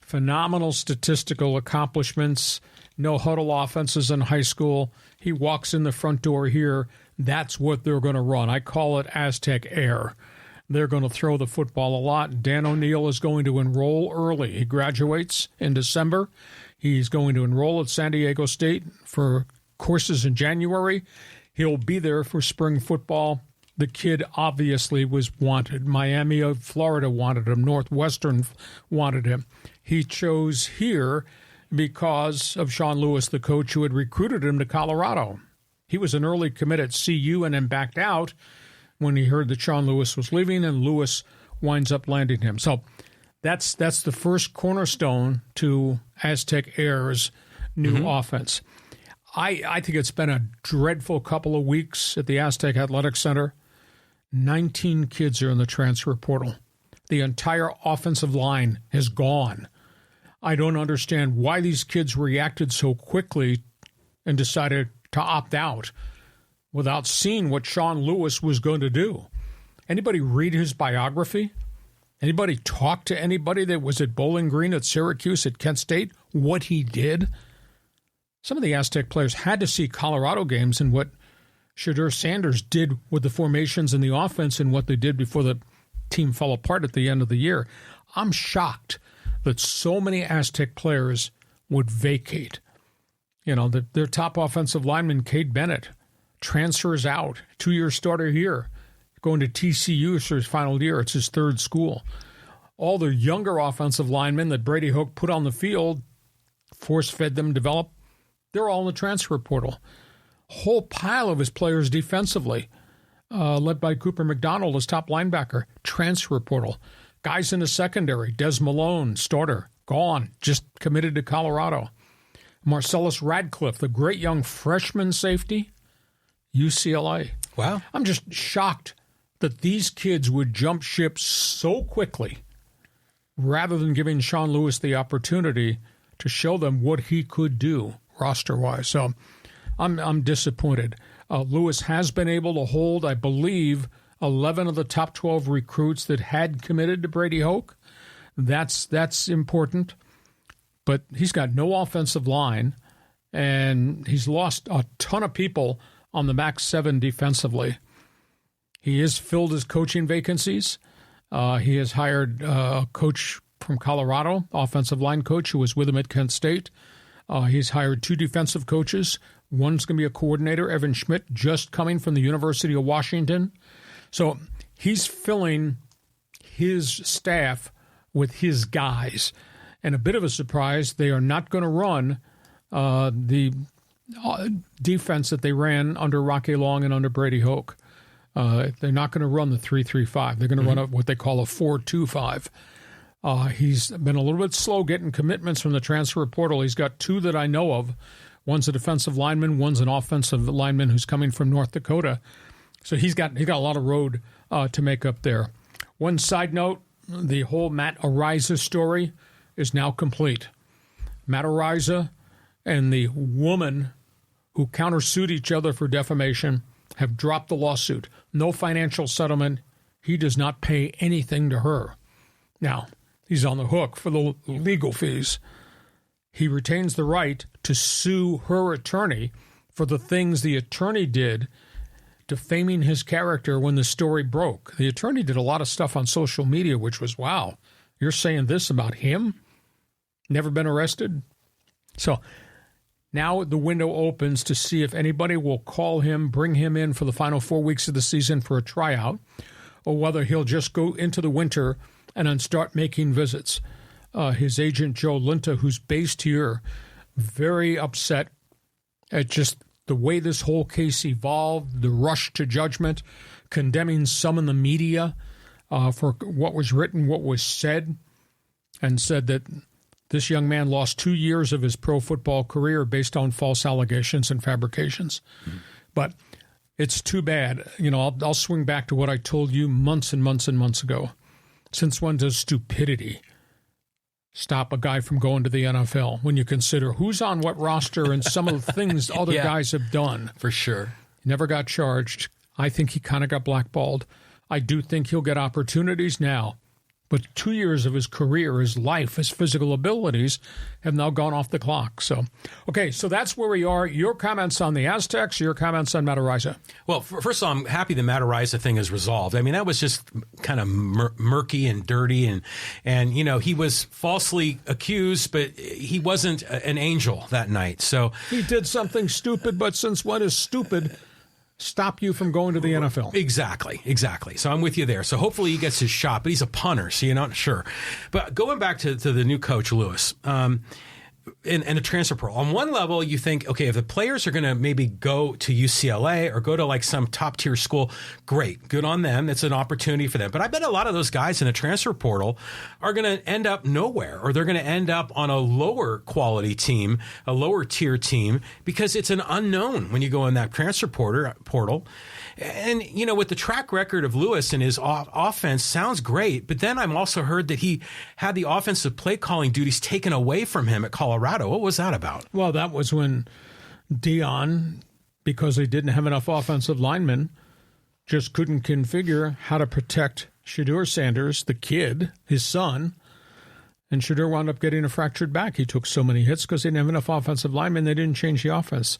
Phenomenal statistical accomplishments. No huddle offenses in high school. He walks in the front door here. That's what they're going to run. I call it Aztec Air. They're going to throw the football a lot. Dan O'Neal is going to enroll early. He graduates in December. He's going to enroll at San Diego State for courses in January. He'll be there for spring football. The kid obviously was wanted. Miami of Florida wanted him. Northwestern wanted him. He chose here because of Sean Lewis, the coach who had recruited him to Colorado. He was an early commit at CU and then backed out when he heard that Sean Lewis was leaving, and Lewis winds up landing him. So that's the first cornerstone to Aztec Air's new offense. I think it's been a dreadful couple of weeks at the Aztec Athletic Center. 19 kids are in the transfer portal. The entire offensive line has gone. I don't understand why these kids reacted so quickly and decided to opt out without seeing what Sean Lewis was going to do. Anybody read his biography? Anybody talk to anybody that was at Bowling Green, at Syracuse, at Kent State, what he did? Some of the Aztec players had to see Colorado games and what Shadur Sanders did with the formations and the offense and what they did before the team fell apart at the end of the year. I'm shocked that so many Aztec players would vacate. Their top offensive lineman, Cade Bennett, transfers out, 2-year starter here, going to TCU for his final year. It's his third school. All the younger offensive linemen that Brady Hoke put on the field, force-fed them, developed, they're all in the transfer portal. Whole pile of his players defensively, led by Cooper McDonald as top linebacker, transfer portal. Guys in the secondary, Des Malone, starter, gone, just committed to Colorado. Marcellus Radcliffe, the great young freshman safety, UCLA. Wow. I'm just shocked that these kids would jump ship so quickly rather than giving Sean Lewis the opportunity to show them what he could do roster-wise. So I'm disappointed. Lewis has been able to hold, I believe, 11 of the top 12 recruits that had committed to Brady Hoke. That's important. But he's got no offensive line, and he's lost a ton of people on the back seven defensively. He has filled his coaching vacancies. He has hired a coach from Colorado, offensive line coach, who was with him at Kent State. He's hired 2 defensive coaches. One's going to be a coordinator, Evan Schmidt, just coming from the University of Washington. So he's filling his staff with his guys. And a bit of a surprise, they are not going to run the defense that they ran under Rocky Long and under Brady Hoke. They're not going to run the 3-3-5. They're going to run what they call a 4-2-5. He's been a little bit slow getting commitments from the transfer portal. He's got 2 that I know of. One's a defensive lineman. One's an offensive lineman who's coming from North Dakota. So he got a lot of road to make up there. One side note, the whole Matt Araiza story is now complete. Matt Araiza and the woman who countersued each other for defamation have dropped the lawsuit. No financial settlement. He does not pay anything to her. Now, he's on the hook for the legal fees. He retains the right to sue her attorney for the things the attorney did, defaming his character when the story broke. The attorney did a lot of stuff on social media, which was, wow, you're saying this about him? Never been arrested? So now the window opens to see if anybody will call him, bring him in for the final 4 weeks of the season for a tryout, or whether he'll just go into the winter and then start making visits. His agent, Joe Linta, who's based here, very upset at just the way this whole case evolved, the rush to judgment, condemning some in the media for what was written, what was said, and said that this young man lost 2 years of his pro football career based on false allegations and fabrications. Mm-hmm. But it's too bad. You know, I'll swing back to what I told you months and months and months ago. Since when does stupidity stop a guy from going to the NFL when you consider who's on what roster and some of the things other guys have done? For sure. Never got charged. I think he kind of got blackballed. I do think he'll get opportunities now. But 2 years of his career, his life, his physical abilities have now gone off the clock. So, okay, so that's where we are. Your comments on the Aztecs, your comments on Matt Araiza. Well, first of all, I'm happy the Matt Araiza thing is resolved. I mean, that was just kind of murky and dirty. And you know, he was falsely accused, but he wasn't an angel that night. So he did something stupid, but since what is stupid stop you from going to the NFL. Exactly. So I'm with you there. So hopefully he gets his shot, but he's a punter, so you're not sure. But going back to the new coach, Lewis, and a transfer portal. On one level, you think, okay, if the players are going to maybe go to UCLA or go to like some top tier school, great, good on them. It's an opportunity for them. But I bet a lot of those guys in a transfer portal are going to end up nowhere, or they're going to end up on a lower quality team, a lower tier team, because it's an unknown when you go in that transfer portal. And, you know, with the track record of Lewis and his offense sounds great, but then I'm also heard that he had the offensive play calling duties taken away from him at Colorado. What was that about? Well, that was when Dion, because they didn't have enough offensive linemen, just couldn't configure how to protect Shedeur Sanders, the kid, his son, and Shedeur wound up getting a fractured back. He took so many hits because they didn't have enough offensive linemen. They didn't change the offense.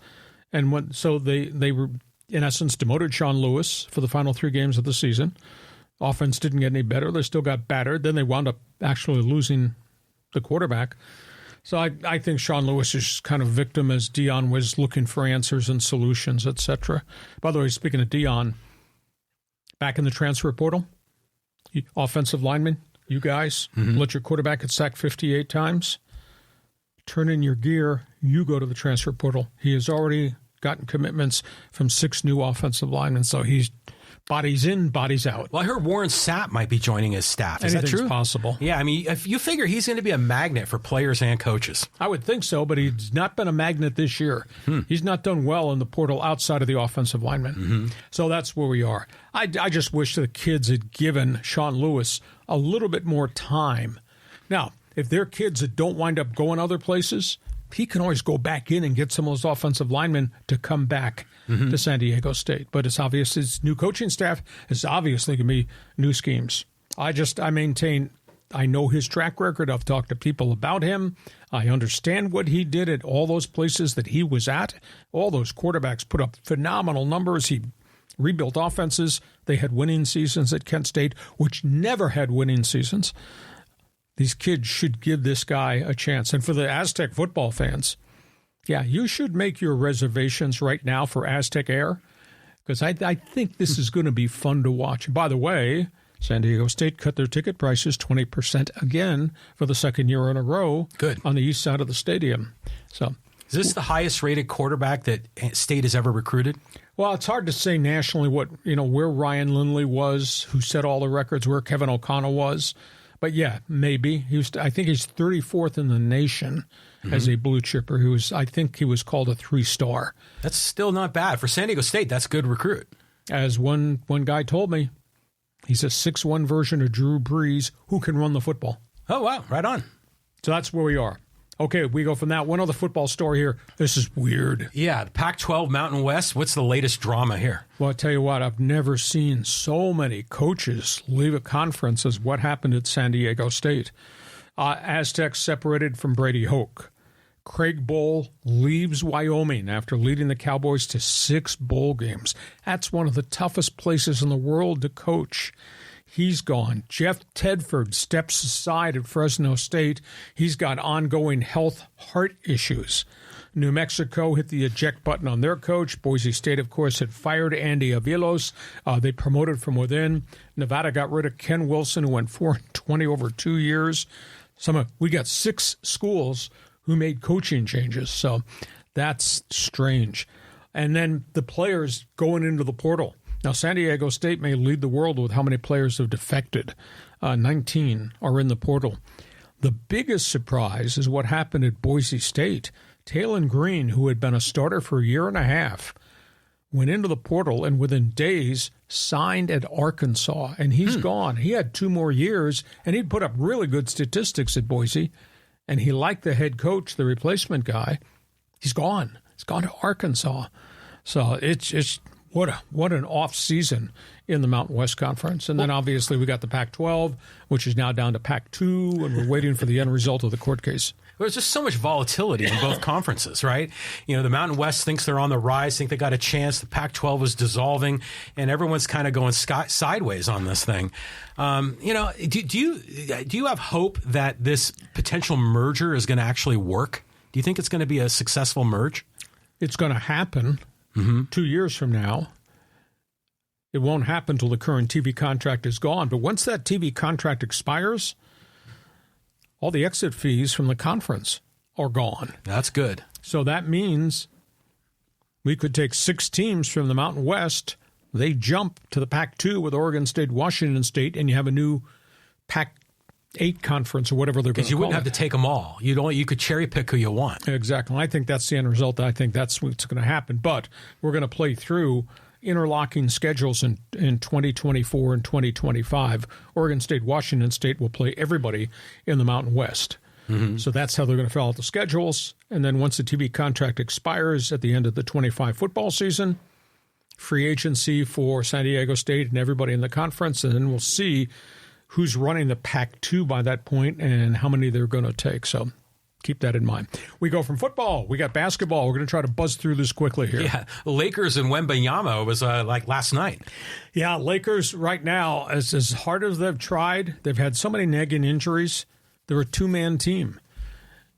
And so they were, in essence, demoted Sean Lewis for the final 3 games of the season. Offense didn't get any better. They still got battered. Then they wound up actually losing the quarterback. So I think Sean Lewis is kind of victim as Dion was looking for answers and solutions, etc. By the way, speaking of Dion, back in the transfer portal, offensive linemen, you guys, let your quarterback get sacked 58 times. Turn in your gear. You go to the transfer portal. He has already gotten commitments from 6 new offensive linemen, so he's bodies in, bodies out. Well, I heard Warren Sapp might be joining his staff. Is that true? Possible. Yeah, I mean, if you figure he's going to be a magnet for players and coaches. I would think so, but he's not been a magnet this year. He's not done well in the portal outside of the offensive linemen. So that's where we are. I just wish the kids had given Sean Lewis a little bit more time. Now, if they're kids that don't wind up going other places, he can always go back in and get some of those offensive linemen to come back to San Diego State. But it's obvious his new coaching staff is obviously going to be new schemes. I maintain I know his track record. I've talked to people about him. I understand what he did at all those places that he was at. All those quarterbacks put up phenomenal numbers. He rebuilt offenses. They had winning seasons at Kent State, which never had winning seasons. These kids should give this guy a chance. And for the Aztec football fans, yeah, you should make your reservations right now for Aztec Air, because I think this is going to be fun to watch. And by the way, San Diego State cut their ticket prices 20% again for the second year in a row. Good. On the east side of the stadium. So, is this the highest rated quarterback that State has ever recruited? Well, it's hard to say nationally where Ryan Lindley was, who set all the records, where Kevin O'Connell was. But yeah, maybe. I think he's 34th in the nation as a blue chipper. I think he was called a 3-star. That's still not bad. For San Diego State, that's a good recruit. As one guy told me, he's a 6'1" version of Drew Brees who can run the football. Oh, wow. Right on. So that's where we are. Okay, we go from that. One other football story here. This is weird. Yeah, the Pac-12 Mountain West. What's the latest drama here? Well, I'll tell you what, I've never seen so many coaches leave a conference as what happened at San Diego State. Aztecs separated from Brady Hoke. Craig Bohl leaves Wyoming after leading the Cowboys to 6 bowl games. That's one of the toughest places in the world to coach. He's gone. Jeff Tedford steps aside at Fresno State. He's got ongoing heart issues. New Mexico hit the eject button on their coach. Boise State, of course, had fired Andy Avalos. They promoted from within. Nevada got rid of Ken Wilson, who went 4-20 over 2 years. We got 6 schools who made coaching changes, so that's strange. And then the players going into the portal. Now, San Diego State may lead the world with how many players have defected. 19 are in the portal. The biggest surprise is what happened at Boise State. Talon Green, who had been a starter for a year and a half, went into the portal and within days signed at Arkansas, and he's gone. He had 2 more years, and he'd put up really good statistics at Boise, and he liked the head coach, the replacement guy. He's gone. He's gone to Arkansas. So it's what an off season in the Mountain West Conference. And then obviously we got the Pac-12, which is now down to Pac-2, and we're waiting for the end result of the court case. There's just so much volatility in both conferences, right? You know, the Mountain West thinks they're on the rise, think they got a chance. The Pac-12 is dissolving, and everyone's kind of going sideways on this thing. Do you have hope that this potential merger is going to actually work? Do you think it's going to be a successful merge? It's going to happen 2 years from now. It won't happen until the current TV contract is gone. But once that TV contract expires, all the exit fees from the conference are gone. That's good. So that means we could take 6 teams from the Mountain West. They jump to the Pac-2 with Oregon State, Washington State, and you have a new Pac-8 conference or whatever they're going to call it. Because you wouldn't have to take them all. You could cherry pick who you want. Exactly. I think that's the end result. I think that's what's going to happen. But we're going to play through interlocking schedules in 2024 and 2025. Oregon State, Washington State will play everybody in the Mountain West. So that's how they're going to fill out the schedules. And then once the TV contract expires at the end of the 25 football season, free agency for San Diego State and everybody in the conference, and then we'll see who's running the Pac-2 by that point and how many they're going to take. So keep that in mind. We go from football. We got basketball. We're going to try to buzz through this quickly here. Yeah, Lakers and Wembanyama was like last night. Yeah, Lakers right now, as hard as they've tried, they've had so many nagging injuries. They're a 2-man team,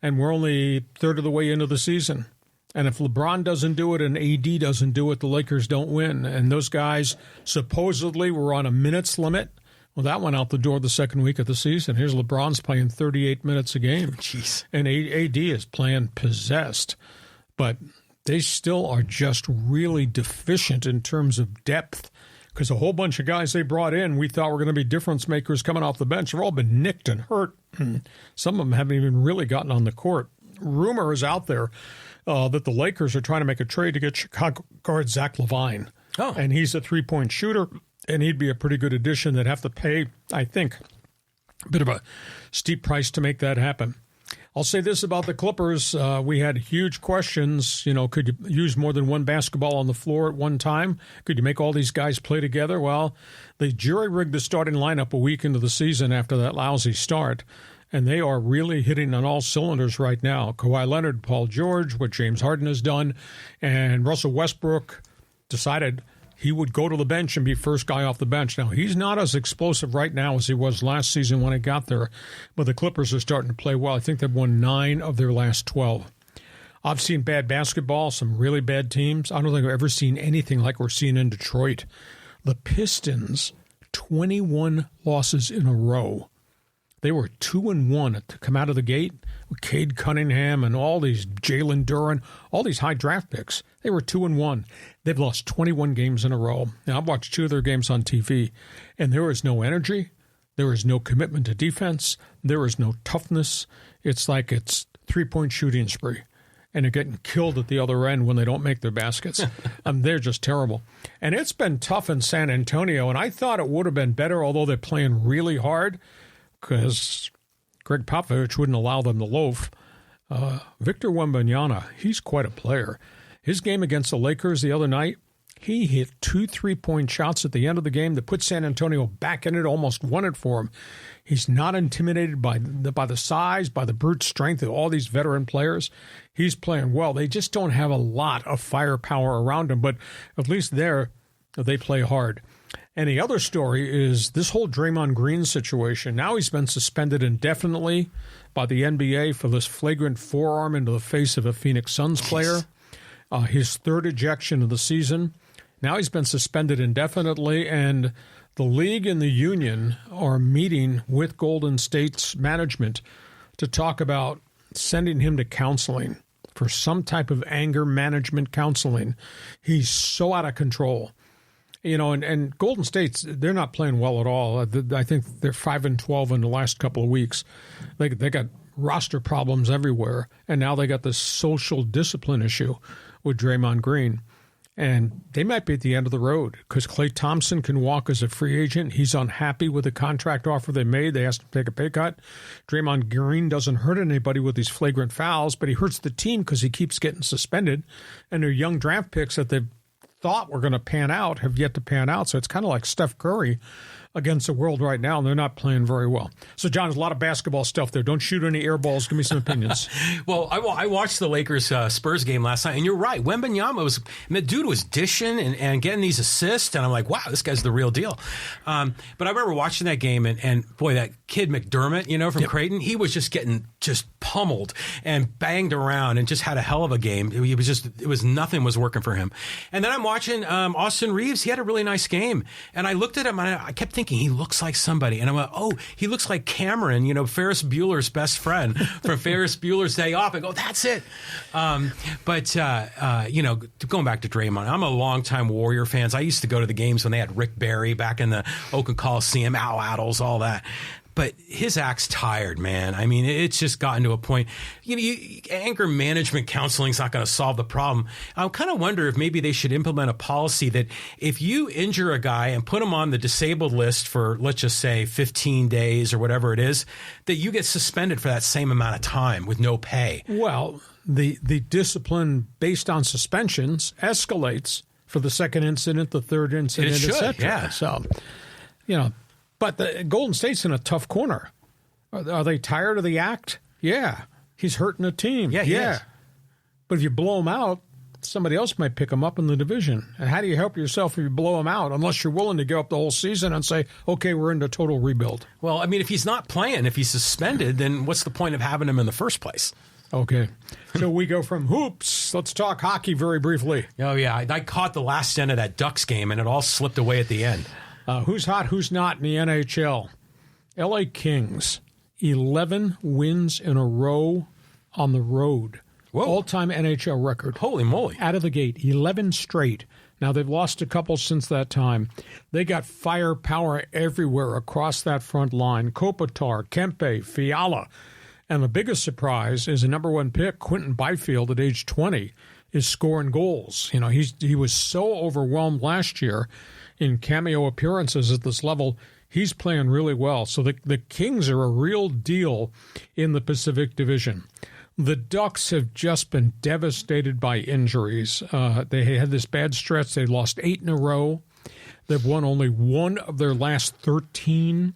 and we're only third of the way into the season. And if LeBron doesn't do it and AD doesn't do it, the Lakers don't win. And those guys supposedly were on a minutes limit. Well, that went out the door the second week of the season. Here's LeBron's playing 38 minutes a game. Jeez. And AD is playing possessed. But they still are just really deficient in terms of depth because a whole bunch of guys they brought in we thought were going to be difference makers coming off the bench have all been nicked and hurt. Some of them haven't even really gotten on the court. Rumor is out there that the Lakers are trying to make a trade to get Chicago guard Zach LaVine. Oh. And he's a three-point shooter. And he'd be a pretty good addition. They'd have to pay, I think, a bit of a steep price to make that happen. I'll say this about the Clippers. We had huge questions. You know, could you use more than one basketball on the floor at one time? Could you make all these guys play together? Well, they jury-rigged the starting lineup a week into the season after that lousy start. And they are really hitting on all cylinders right now. Kawhi Leonard, Paul George, what James Harden has done, and Russell Westbrook decided he would go to the bench and be first guy off the bench. Now, he's not as explosive right now as he was last season when he got there, but the Clippers are starting to play well. I think they've won 9 of their last 12. I've seen bad basketball, some really bad teams. I don't think I've ever seen anything like we're seeing in Detroit. The Pistons, 21 losses in a row. They were 2-1 to come out of the gate with Cade Cunningham and all these Jalen Duren, all these high draft picks. They were 2-1. They've lost 21 games in a row. Now, I've watched 2 of their games on TV, and there is no energy. There is no commitment to defense. There is no toughness. It's like it's three-point shooting spree, and they're getting killed at the other end when they don't make their baskets. They're just terrible. And it's been tough in San Antonio, and I thought it would have been better, although they're playing really hard, because Greg Popovich wouldn't allow them to loaf. Victor Wembanyama, he's quite a player. His game against the Lakers the other night, he hit 2 3-point shots at the end of the game that put San Antonio back in it, almost won it for him. He's not intimidated by the size, by the brute strength of all these veteran players. He's playing well. They just don't have a lot of firepower around him, but at least there they play hard. And the other story is this whole Draymond Green situation. Now he's been suspended indefinitely by the NBA for this flagrant forearm into the face of a Phoenix Suns player. His third ejection of the season. Now he's been suspended indefinitely, and the league and the union are meeting with Golden State's management to talk about sending him to counseling for some type of anger management counseling. He's so out of control. And Golden State's, they're not playing well at all. I think they're 5-12 in the last couple of weeks. They got roster problems everywhere, and now they got this social discipline issue with Draymond Green. And they might be at the end of the road because Klay Thompson can walk as a free agent. He's unhappy with the contract offer they made. They asked him to take a pay cut. Draymond Green doesn't hurt anybody with these flagrant fouls, but he hurts the team because he keeps getting suspended. And their young draft picks that they've thought were going to pan out have yet to pan out. So it's kind of like Steph Curry against the world right now, and they're not playing very well. So, John, there's a lot of basketball stuff there. Don't shoot any air balls. Give me some opinions. Well, I watched the Lakers-Spurs game last night, and you're right. Wembanyama the dude was dishing and getting these assists, and I'm like, wow, this guy's the real deal. But I remember watching that game, and boy, that kid McDermott, from Creighton, he was just getting pummeled and banged around and just had a hell of a game. Nothing was working for him. And then I'm watching Austin Reeves. He had a really nice game, and I looked at him, and I kept thinking, he looks like somebody. And I went, oh, he looks like Cameron, Ferris Bueller's best friend from Ferris Bueller's Day Off. I go, that's it. But going back to Draymond, I'm a longtime Warrior fan. I used to go to the games when they had Rick Barry back in the Oakland Coliseum, Al Attles, all that. But his act's tired, man. I mean, it's just gotten to a point. Anger management counseling is not going to solve the problem. I kind of wonder if maybe they should implement a policy that if you injure a guy and put him on the disabled list for, let's just say, 15 days or whatever it is, that you get suspended for that same amount of time with no pay. Well, the discipline based on suspensions escalates for the second incident, the third incident, et cetera. Yeah. So, but the Golden State's in a tough corner. Are they tired of the act? Yeah. He's hurting the team. Yeah, he is. But if you blow him out, somebody else might pick him up in the division. And how do you help yourself if you blow him out, unless you're willing to give up the whole season and say, okay, we're into total rebuild? Well, I mean, if he's not playing, if he's suspended, then what's the point of having him in the first place? Okay. So we go from hoops. Let's talk hockey very briefly. Oh, yeah. I caught the last end of that Ducks game, and it all slipped away at the end. Who's hot, who's not in the NHL? LA Kings, 11 wins in a row on the road. Whoa. All-time NHL record. Holy moly. Out of the gate, 11 straight. Now, they've lost a couple since that time. They got firepower everywhere across that front line. Kopitar, Kempe, Fiala. And the biggest surprise is the number one pick, Quentin Byfield, at age 20, is scoring goals. He was so overwhelmed last year in cameo appearances at this level. He's playing really well. So the Kings are a real deal in the Pacific Division. The Ducks have just been devastated by injuries. They had this bad stretch. They lost 8 in a row. They've won only 1 of their last 13.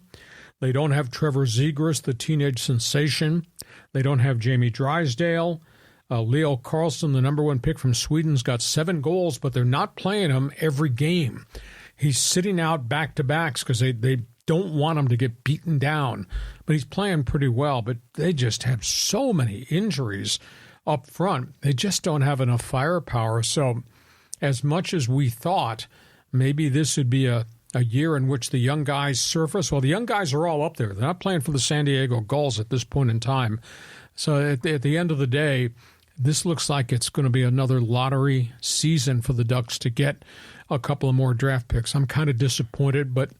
They don't have Trevor Zegras, the teenage sensation. They don't have Jamie Drysdale. Leo Carlsson, the number one pick from Sweden's got 7 goals, but they're not playing him every game. He's sitting out back-to-backs because they don't want him to get beaten down. But he's playing pretty well, but they just have so many injuries up front. They just don't have enough firepower. So as much as we thought maybe this would be a year in which the young guys surface, well, the young guys are all up there. They're not playing for the San Diego Gulls at this point in time. So at the end of the day, this looks like it's going to be another lottery season for the Ducks to get a couple of more draft picks. I'm kind of disappointed, but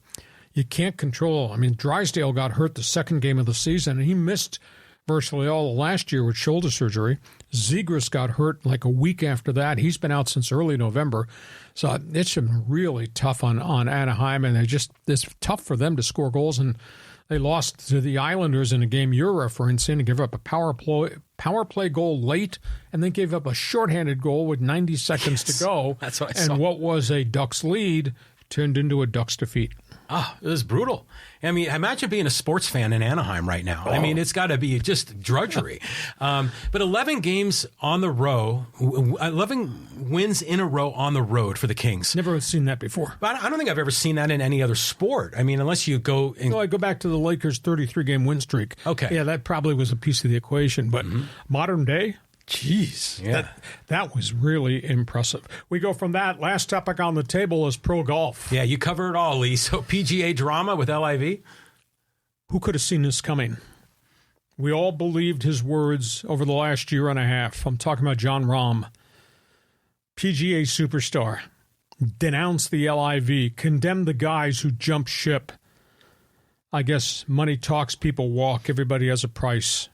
you can't control. I mean, Drysdale got hurt the second game of the season, and he missed virtually all of last year with shoulder surgery. Zegras got hurt like a week after that. He's been out since early November. So it's been really tough on Anaheim, and it's tough for them to score goals. And they lost to the Islanders in a game you're referencing and gave up a power play goal late, and then gave up a shorthanded goal with 90 seconds to go. That's what I saw. And what was a Ducks lead turned into a Ducks defeat. Oh, it was brutal. I mean, imagine being a sports fan in Anaheim right now. I mean, it's got to be just drudgery. But 11 games on the row, 11 wins in a row on the road for the Kings. Never seen that before. But I don't think I've ever seen that in any other sport. I mean, unless you go... I go back to the Lakers' 33-game win streak. Okay. Yeah, that probably was a piece of the equation. But modern day... Jeez. Yeah. That was really impressive. We go from that. Last topic on the table is pro golf. Yeah, you cover it all, Lee. So PGA drama with LIV? Who could have seen this coming? We all believed his words over the last year and a half. I'm talking about Jon Rahm. PGA superstar. Denounced the LIV. Condemned the guys who jumped ship. I guess money talks, people walk. Everybody has a price.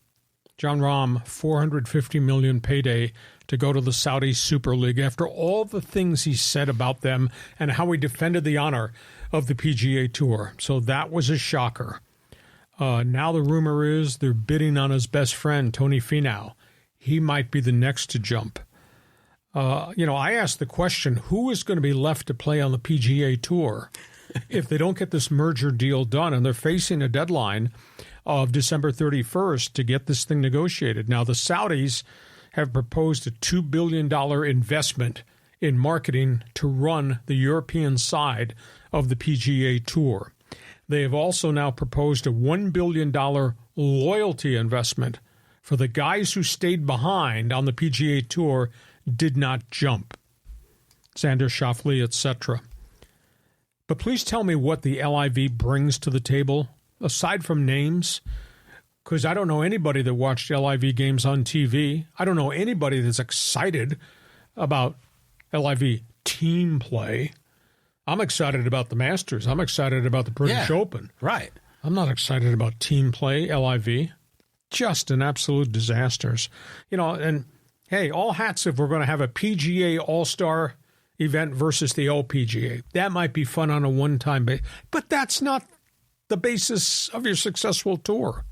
Jon Rahm, $450 million payday to go to the Saudi Super League after all the things he said about them and how he defended the honor of the PGA Tour. So that was a shocker. Now the rumor is they're bidding on his best friend, Tony Finau. He might be the next to jump. I asked the question, who is going to be left to play on the PGA Tour if they don't get this merger deal done? And they're facing a deadline of December 31st to get this thing negotiated. Now, the Saudis have proposed a $2 billion investment in marketing to run the European side of the PGA Tour. They have also now proposed a $1 billion loyalty investment for the guys who stayed behind on the PGA Tour, did not jump. Xander Schauffele, etc. But please tell me what the LIV brings to the table, aside from names, because I don't know anybody that watched LIV games on TV. I don't know anybody that's excited about LIV team play. I'm excited about the Masters. I'm excited about the British Open. Right. I'm not excited about team play, LIV. Just an absolute disasters. And hey, all hats if we're going to have a PGA All-Star event versus the LPGA. That might be fun on a one-time basis, but that's not the basis of your successful tour.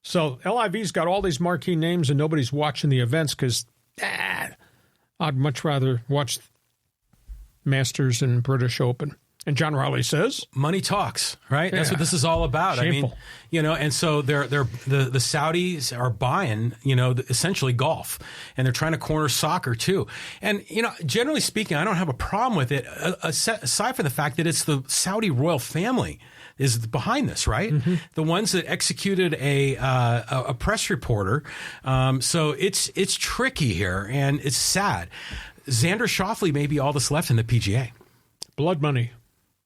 So LIV's got all these marquee names and nobody's watching the events because I'd much rather watch Masters and British Open. And John Riley says, money talks, right? Yeah. That's what this is all about. Shameful. I mean, and so the Saudis are buying, essentially golf, and they're trying to corner soccer too. And, generally speaking, I don't have a problem with it, aside from the fact that it's the Saudi royal family is behind this, right? Mm-hmm. The ones that executed a press reporter. So it's tricky here, and it's sad. Xander Schauffele may be all that's left in the PGA. Blood money.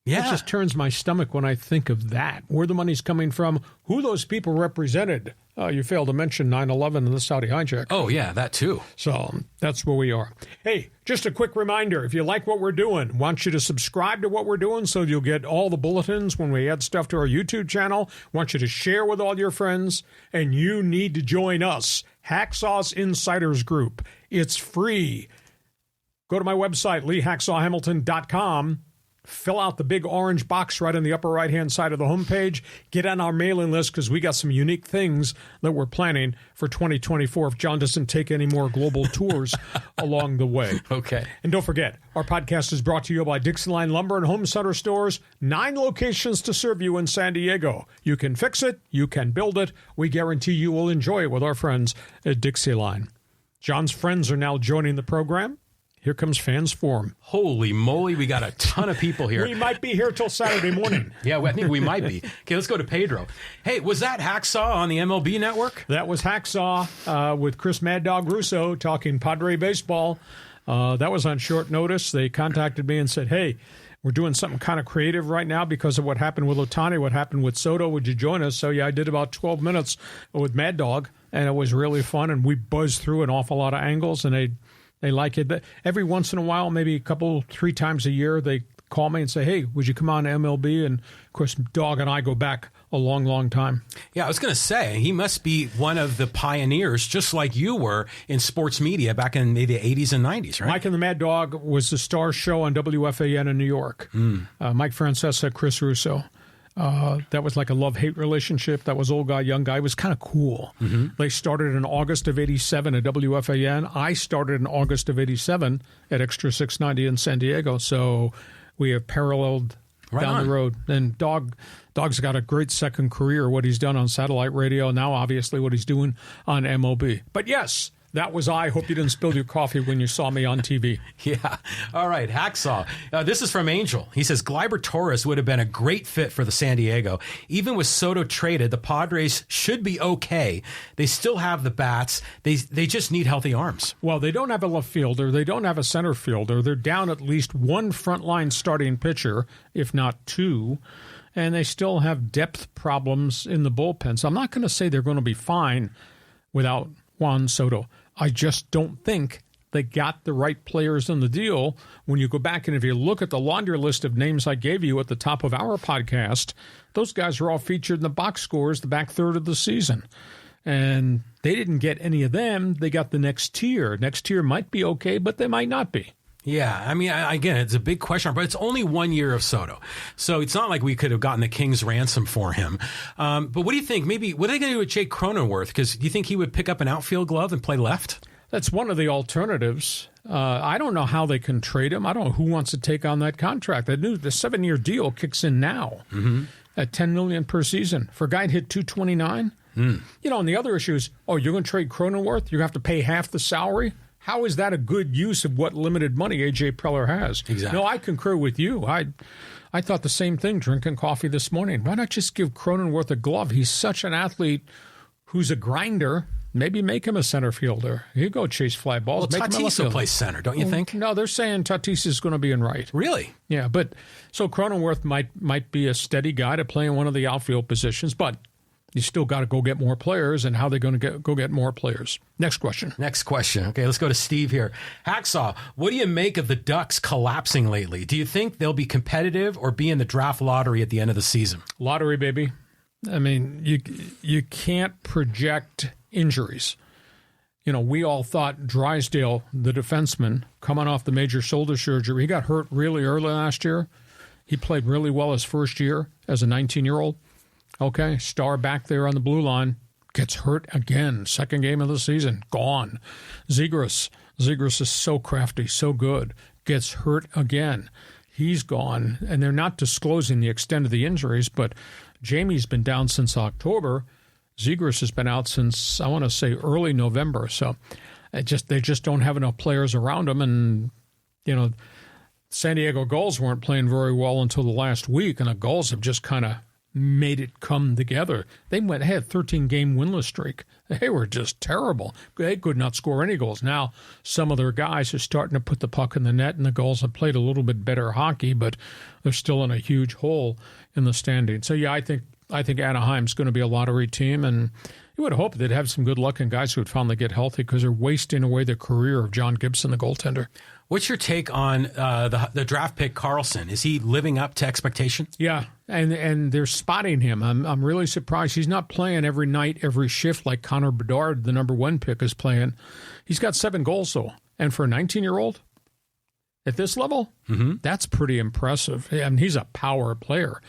Yeah. It just turns my stomach when I think of that. Where the money's coming from, who those people represented. You failed to mention 9/11 and the Saudi hijack. Oh, yeah, that too. So that's where we are. Hey, just a quick reminder, if you like what we're doing, want you to subscribe to what we're doing so you'll get all the bulletins when we add stuff to our YouTube channel. Want you to share with all your friends, and you need to join us, Hacksaw's Insiders Group. It's free. Go to my website, LeeHacksawHamilton.com. Fill out the big orange box right on the upper right-hand side of the homepage. Get on our mailing list because we got some unique things that we're planning for 2024 if John doesn't take any more global tours along the way. Okay. And don't forget, our podcast is brought to you by DIXIELINE Lumber and Home Center Stores. 9 locations to serve you in San Diego. You can fix it. You can build it. We guarantee you will enjoy it with our friends at DIXIELINE. John's friends are now joining the program. Here comes Fans Forum. Holy moly, we got a ton of people here. We might be here till Saturday morning. Yeah, I think we might be. Okay, let's go to Pedro. Hey, was that Hacksaw on the MLB Network? That was Hacksaw with Chris Mad Dog Russo talking Padre baseball. That was on short notice. They contacted me and said, hey, we're doing something kind of creative right now because of what happened with Ohtani, what happened with Soto. Would you join us? So, yeah, I did about 12 minutes with Mad Dog, and it was really fun, and we buzzed through an awful lot of angles, and they like it. Every once in a while, maybe 3 times a year, they call me and say, hey, would you come on to MLB? And, of course, Dog and I go back a long, long time. Yeah, I was going to say, he must be one of the pioneers, just like you were in sports media back in maybe the 80s and 90s, right? Mike and the Mad Dog was the star show on WFAN in New York. Mike Francesa, Chris Russo. That was like a love-hate relationship. That was old guy, young guy. It was kind of cool. They started in August of 87 at WFAN. I started in August of 87 at Extra 690 in San Diego. So we have paralleled down the road. And Dog's got a great second career, what he's done on satellite radio, now obviously what he's doing on MLB. But yes, that was I. Hope you didn't spill your coffee when you saw me on TV. Yeah. All right. Hacksaw. This is from Angel. He says, Gleyber Torres would have been a great fit for the San Diego. Even with Soto traded, the Padres should be okay. They still have the bats. They just need healthy arms. Well, they don't have a left fielder. They don't have a center fielder. They're down at least one frontline starting pitcher, if not two. And they still have depth problems in the bullpen. So I'm not going to say they're going to be fine without Juan Soto. I just don't think they got the right players in the deal. When you go back and if you look at the laundry list of names I gave you at the top of our podcast, those guys are all featured in the box scores the back third of the season. And they didn't get any of them. They got the next tier. Next tier might be okay, but they might not be. Yeah, I mean, again, it's a big question, but it's only 1 year of Soto. So it's not like we could have gotten the king's ransom for him. But what do you think? Maybe, what are they going to do with Jake Cronenworth? Because do you think he would pick up an outfield glove and play left? That's one of the alternatives. I don't know how they can trade him. I don't know who wants to take on that contract. The 7-year deal kicks in now at $10 million per season. For a guy to hit 229, you know, and the other issue is, you're going to trade Cronenworth? You have to pay half the salary? How is that a good use of what limited money A.J. Preller has? Exactly. No, I concur with you. I thought the same thing drinking coffee this morning. Why not just give Cronenworth a glove? He's such an athlete who's a grinder. Maybe make him a center fielder. You go chase fly balls. Well, make Tatis will play center, don't you think? No, they're saying Tatis is going to be in right. Really? Yeah, but so Cronenworth might be a steady guy to play in one of the outfield positions, but you still got to go get more players, and how are they going to go get more players? Next question. Okay, let's go to Steve here. Hacksaw, what do you make of the Ducks collapsing lately? Do you think they'll be competitive or be in the draft lottery at the end of the season? Lottery, baby. I mean, you can't project injuries. You know, we all thought Drysdale, the defenseman, coming off the major shoulder surgery, he got hurt really early last year. He played really well his first year as a 19-year-old. Okay, star back there on the blue line, gets hurt again. Second game of the season, gone. Zegras is so crafty, so good, gets hurt again. He's gone, and they're not disclosing the extent of the injuries, but Jamie's been down since October. Zegras has been out since, I want to say, early November. So they just don't have enough players around them, and, you know, San Diego Gulls weren't playing very well until the last week, and the Gulls have just kind of made it come together. They had a 13-game winless streak. They were just terrible. They could not score any goals. Now, some of their guys are starting to put the puck in the net, and the Gulls have played a little bit better hockey, but they're still in a huge hole in the standings. So, yeah, I think Anaheim's going to be a lottery team, and you would hope they'd have some good luck and guys who would finally get healthy because they're wasting away the career of John Gibson, the goaltender. What's your take on the draft pick Carlson? Is he living up to expectations? Yeah, and they're spotting him. I'm really surprised he's not playing every night, every shift like Connor Bedard, the number one pick, is playing. He's got 7 goals, though. And for a 19-year-old at this level, that's pretty impressive. I mean, he's a power player.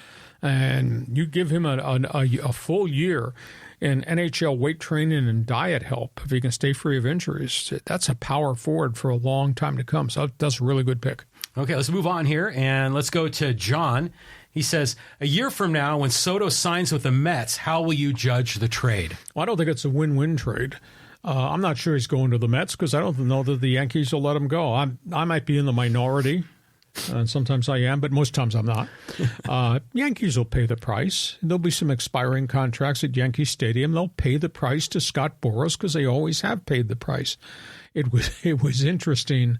And you give him a full year in NHL weight training and diet help, if he can stay free of injuries, that's a power forward for a long time to come. So that's a really good pick. Okay, let's move on here, and let's go to John. He says, a year from now, when Soto signs with the Mets, how will you judge the trade? Well, I don't think it's a win-win trade. I'm not sure he's going to the Mets because I don't know that the Yankees will let him go. I might be in the minority. And sometimes I am, but most times I'm not. Yankees will pay the price. There'll be some expiring contracts at Yankee Stadium. They'll pay the price to Scott Boras because they always have paid the price. It was interesting.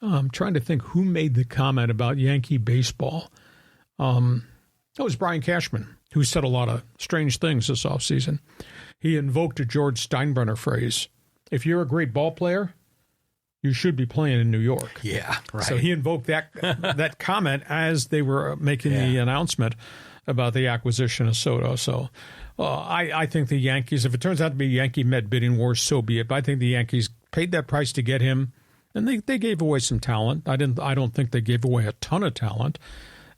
I'm trying to think who made the comment about Yankee baseball. That was Brian Cashman, who said a lot of strange things this offseason. He invoked a George Steinbrenner phrase. If you're a great ball player, you should be playing in New York. Yeah, right. So he invoked that comment as they were making the announcement about the acquisition of Soto. So I think the Yankees, if it turns out to be Yankee Met bidding war, so be it. But I think the Yankees paid that price to get him, and they gave away some talent. I don't think they gave away a ton of talent,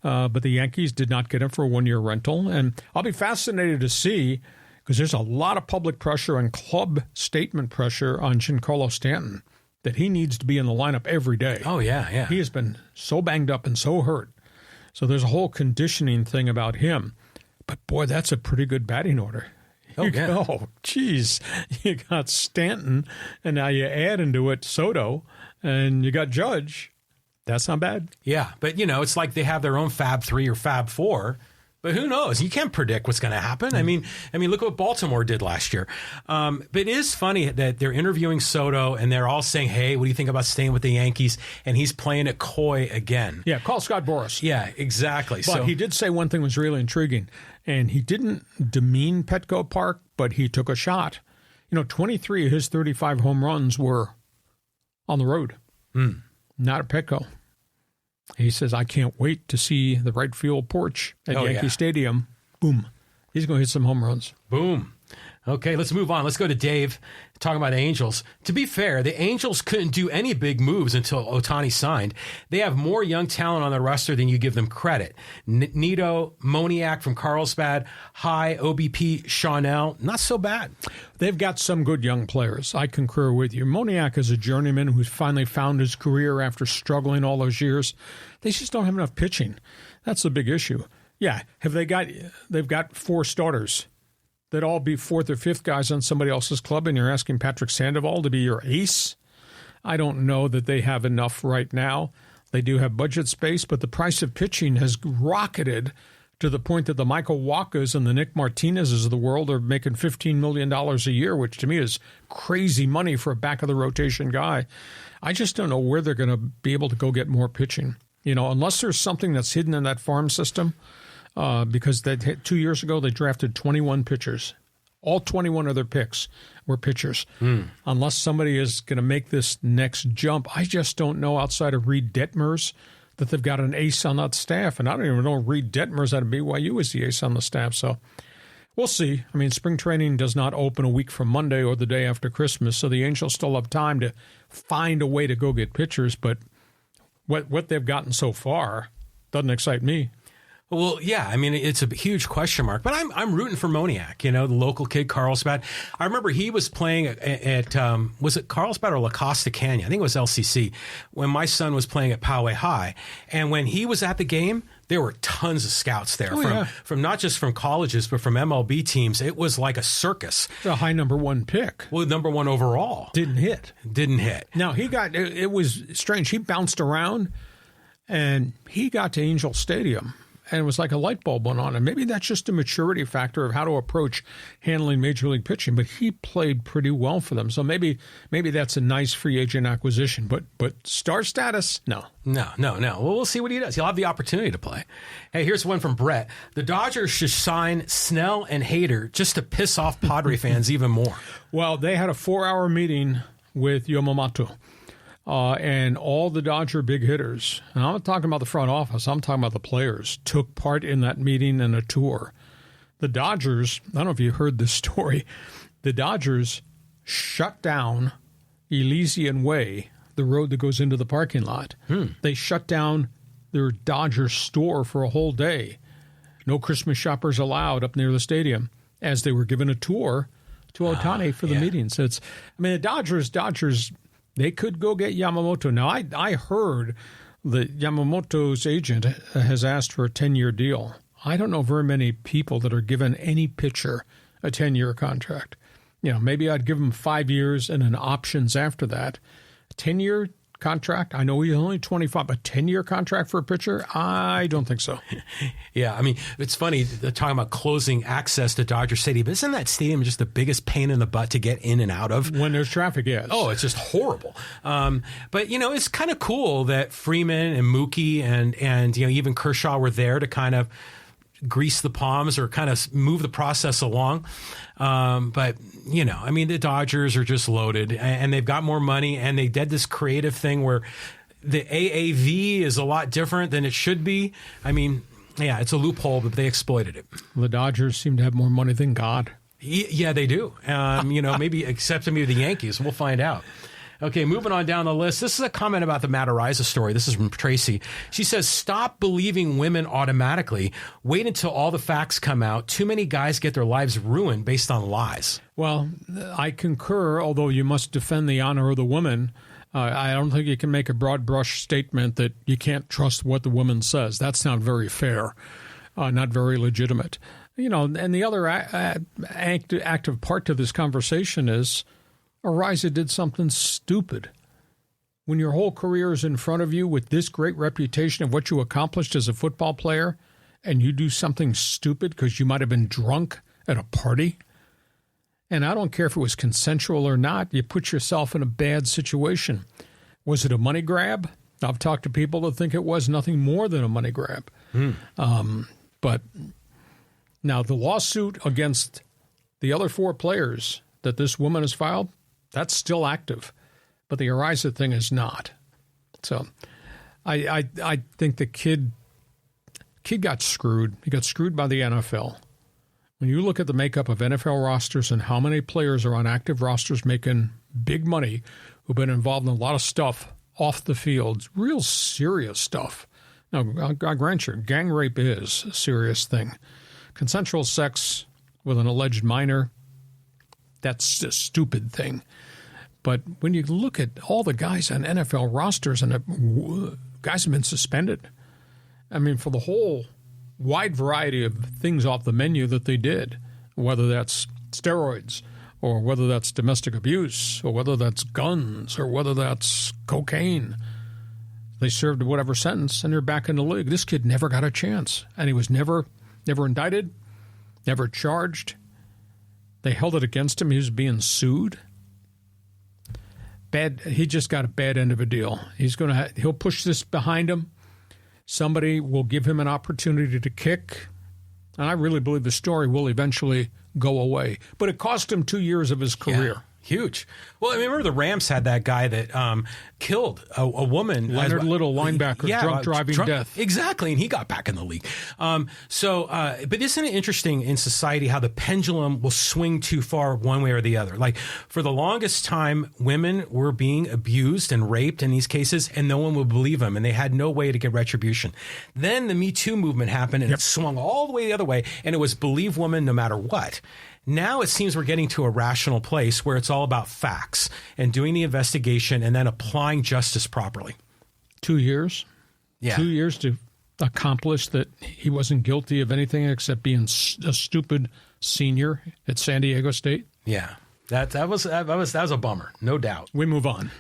but the Yankees did not get him for a 1-year rental. And I'll be fascinated to see, because there's a lot of public pressure and club statement pressure on Giancarlo Stanton that he needs to be in the lineup every day. Oh, yeah. He has been so banged up and so hurt. So there's a whole conditioning thing about him. But, boy, that's a pretty good batting order. Geez, you got Stanton, and now you add into it Soto, and you got Judge. That's not bad. Yeah, but, it's like they have their own Fab 3 or Fab 4. But who knows? You can't predict what's going to happen. I mean, look what Baltimore did last year. But it is funny that they're interviewing Soto and they're all saying, "Hey, what do you think about staying with the Yankees?" And he's playing it coy again. Yeah, call Scott Boras. Yeah, exactly. But he did say one thing was really intriguing, and he didn't demean Petco Park, but he took a shot. 23 of his 35 home runs were on the road, not at Petco. He says, I can't wait to see the right field porch at Yankee Stadium. Boom. He's going to hit some home runs. Boom. Okay, let's move on. Let's go to Dave talking about the Angels. To be fair, the Angels couldn't do any big moves until Ohtani signed. They have more young talent on the roster than you give them credit. Nito, Moniak from Carlsbad, High, OBP, Chanel, not so bad. They've got some good young players. I concur with you. Moniak is a journeyman who's finally found his career after struggling all those years. They just don't have enough pitching. That's the big issue. Yeah, they've got 4 starters. They'd all be 4th or 5th guys on somebody else's club, and you're asking Patrick Sandoval to be your ace? I don't know that they have enough right now. They do have budget space, but the price of pitching has rocketed to the point that the Michael Wakas and the Nick Martinezes of the world are making $15 million a year, which to me is crazy money for a back-of-the-rotation guy. I just don't know where they're going to be able to go get more pitching. Unless there's something that's hidden in that farm system. Because 2 years ago they drafted 21 pitchers. All 21 of their picks were pitchers. Unless somebody is going to make this next jump, I just don't know outside of Reed Detmers that they've got an ace on that staff. And I don't even know Reed Detmers out of BYU is the ace on the staff. So we'll see. I mean, spring training does not open a week from Monday or the day after Christmas, so the Angels still have time to find a way to go get pitchers. But what they've gotten so far doesn't excite me. Well, yeah, I mean, it's a huge question mark, but I'm rooting for Moniak, the local kid, Carlsbad. I remember he was playing at was it Carlsbad or La Costa Canyon? I think it was LCC, when my son was playing at Poway High. And when he was at the game, there were tons of scouts there from not just from colleges, but from MLB teams. It was like a circus. It's a high number 1 pick. Well, number 1 overall. Didn't hit. Now, it was strange. He bounced around, and he got to Angel Stadium. And it was like a light bulb went on. And maybe that's just a maturity factor of how to approach handling Major League pitching. But he played pretty well for them. So maybe that's a nice free agent acquisition. But star status, no. No. Well, we'll see what he does. He'll have the opportunity to play. Hey, here's one from Brett. The Dodgers should sign Snell and Hader just to piss off Padre fans even more. Well, they had a 4-hour meeting with Yamamoto. And all the Dodger big hitters, and I'm not talking about the front office, I'm talking about the players, took part in that meeting and a tour. The Dodgers, I don't know if you heard this story, the Dodgers shut down Elysian Way, the road that goes into the parking lot. They shut down their Dodger store for a whole day. No Christmas shoppers allowed up near the stadium, as they were given a tour to Ohtani for the meeting. So the Dodgers, they could go get Yamamoto. Now, I heard that Yamamoto's agent has asked for a 10-year deal. I don't know very many people that are given any pitcher a 10-year contract. Maybe I'd give him 5 years and then options after that. A 10-year contract? I know he's only 25, but 10-year contract for a pitcher? I don't think so. Yeah, I mean, it's funny, they're talking about closing access to Dodger Stadium. Isn't that stadium just the biggest pain in the butt to get in and out of? When there's traffic, yes. Oh, it's just horrible. But, it's kind of cool that Freeman and Mookie and even Kershaw were there to kind of grease the palms or kind of move the process along. But, you know, I mean, the Dodgers are just loaded and they've got more money, and they did this creative thing where the AAV is a lot different than it should be. I mean, yeah, it's a loophole, but they exploited it. The Dodgers seem to have more money than God. Yeah, they do. You know, maybe except maybe the Yankees. We'll find out. Okay, moving on down the list. This is a comment about the Matt Araiza story. This is from Tracy. She says, stop believing women automatically. Wait until all the facts come out. Too many guys get their lives ruined based on lies. Well, I concur, although you must defend the honor of the woman. I don't think you can make a broad brush statement that you can't trust what the woman says. That's not very fair, not very legitimate. You know, and the other active part to this conversation is Araiza did something stupid. When your whole career is in front of you with this great reputation of what you accomplished as a football player, and you do something stupid because you might have been drunk at a party, and I don't care if it was consensual or not, you put yourself in a bad situation. Was it a money grab? I've talked to people that think it was nothing more than a money grab. But now the lawsuit against the other 4 players that this woman has filed, that's still active, but the Araiza thing is not. So I think the kid got screwed. He got screwed by the NFL. When you look at the makeup of NFL rosters and how many players are on active rosters making big money, who've been involved in a lot of stuff off the field, real serious stuff. Now, I grant you, gang rape is a serious thing. Consensual sex with an alleged minor, that's a stupid thing. But when you look at all the guys on NFL rosters, and guys have been suspended, I mean, for the whole wide variety of things off the menu that they did, whether that's steroids or whether that's domestic abuse or whether that's guns or whether that's cocaine. They served whatever sentence and they're back in the league. This kid never got a chance, and he was never indicted, never charged. They held it against him. He was being sued. He just got a bad end of a deal. He'll push this behind him. Somebody will give him an opportunity to kick. And I really believe the story will eventually go away. But it cost him 2 years of his career. Yeah. Huge. Well, I remember the Rams had that guy that killed a woman. Leonard Little, linebacker, drunk driving death. Exactly, and he got back in the league. But isn't it interesting in society how the pendulum will swing too far one way or the other? Like, for the longest time, women were being abused and raped in these cases, and no one would believe them, and they had no way to get retribution. Then the Me Too movement happened, and it swung all the way the other way, and it was believe women no matter what. Now it seems we're getting to a rational place where it's all about facts and doing the investigation and then applying justice properly. 2 years? Yeah. 2 years to accomplish that he wasn't guilty of anything except being a stupid senior at San Diego State? Yeah. That was a bummer, no doubt. We move on.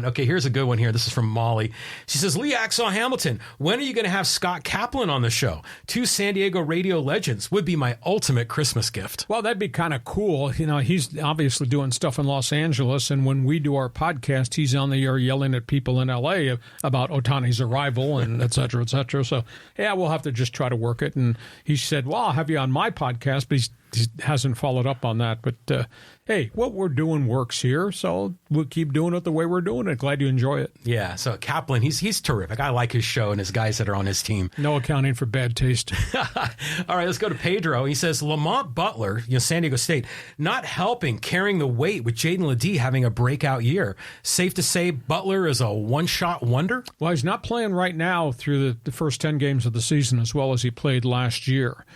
Okay, here's a good one here. This is from Molly. She says, Lee Hacksaw Hamilton, when are you going to have Scott Kaplan on the show? 2 San Diego radio legends would be my ultimate Christmas gift. Well, that'd be kind of cool. You know, he's obviously doing stuff in Los Angeles, and when we do our podcast, he's on the air yelling at people in L.A. about Ohtani's arrival and et cetera, et cetera. So, yeah, we'll have to just try to work it. And he said, well, I'll have you on my podcast, but he hasn't followed up on that. But, hey, what we're doing works here, so we'll keep doing it the way we're doing it. Glad you enjoy it. Yeah, so Kaplan, he's terrific. I like his show and his guys that are on his team. No accounting for bad taste. All right, let's go to Pedro. He says, Lamont Butler, San Diego State, not helping, carrying the weight with Jaden Ledee having a breakout year. Safe to say Butler is a one-shot wonder? Well, he's not playing right now through the first 10 games of the season as well as he played last year.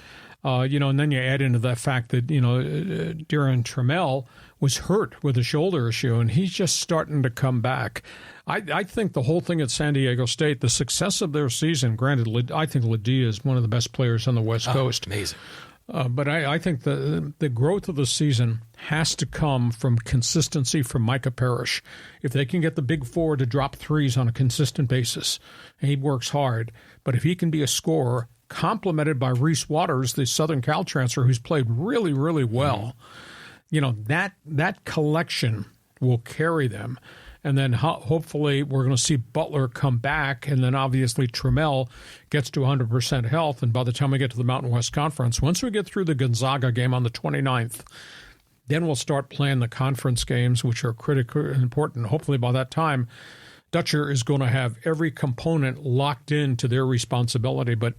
And then you add into that fact that, Darren Trammell was hurt with a shoulder issue, and he's just starting to come back. I think the whole thing at San Diego State, the success of their season, granted, I think Ledee is one of the best players on the West Coast. Amazing. But I think the growth of the season has to come from consistency from Micah Parrish. If they can get the big four to drop threes on a consistent basis, and he works hard, but if he can be a scorer, complemented by Reese Waters, the Southern Cal transfer, who's played really, really well. That collection will carry them. And then hopefully we're going to see Butler come back, and then obviously Trammell gets to 100% health. And by the time we get to the Mountain West Conference, once we get through the Gonzaga game on the 29th, then we'll start playing the conference games, which are critically important. Hopefully by that time, Dutcher is going to have every component locked into their responsibility, but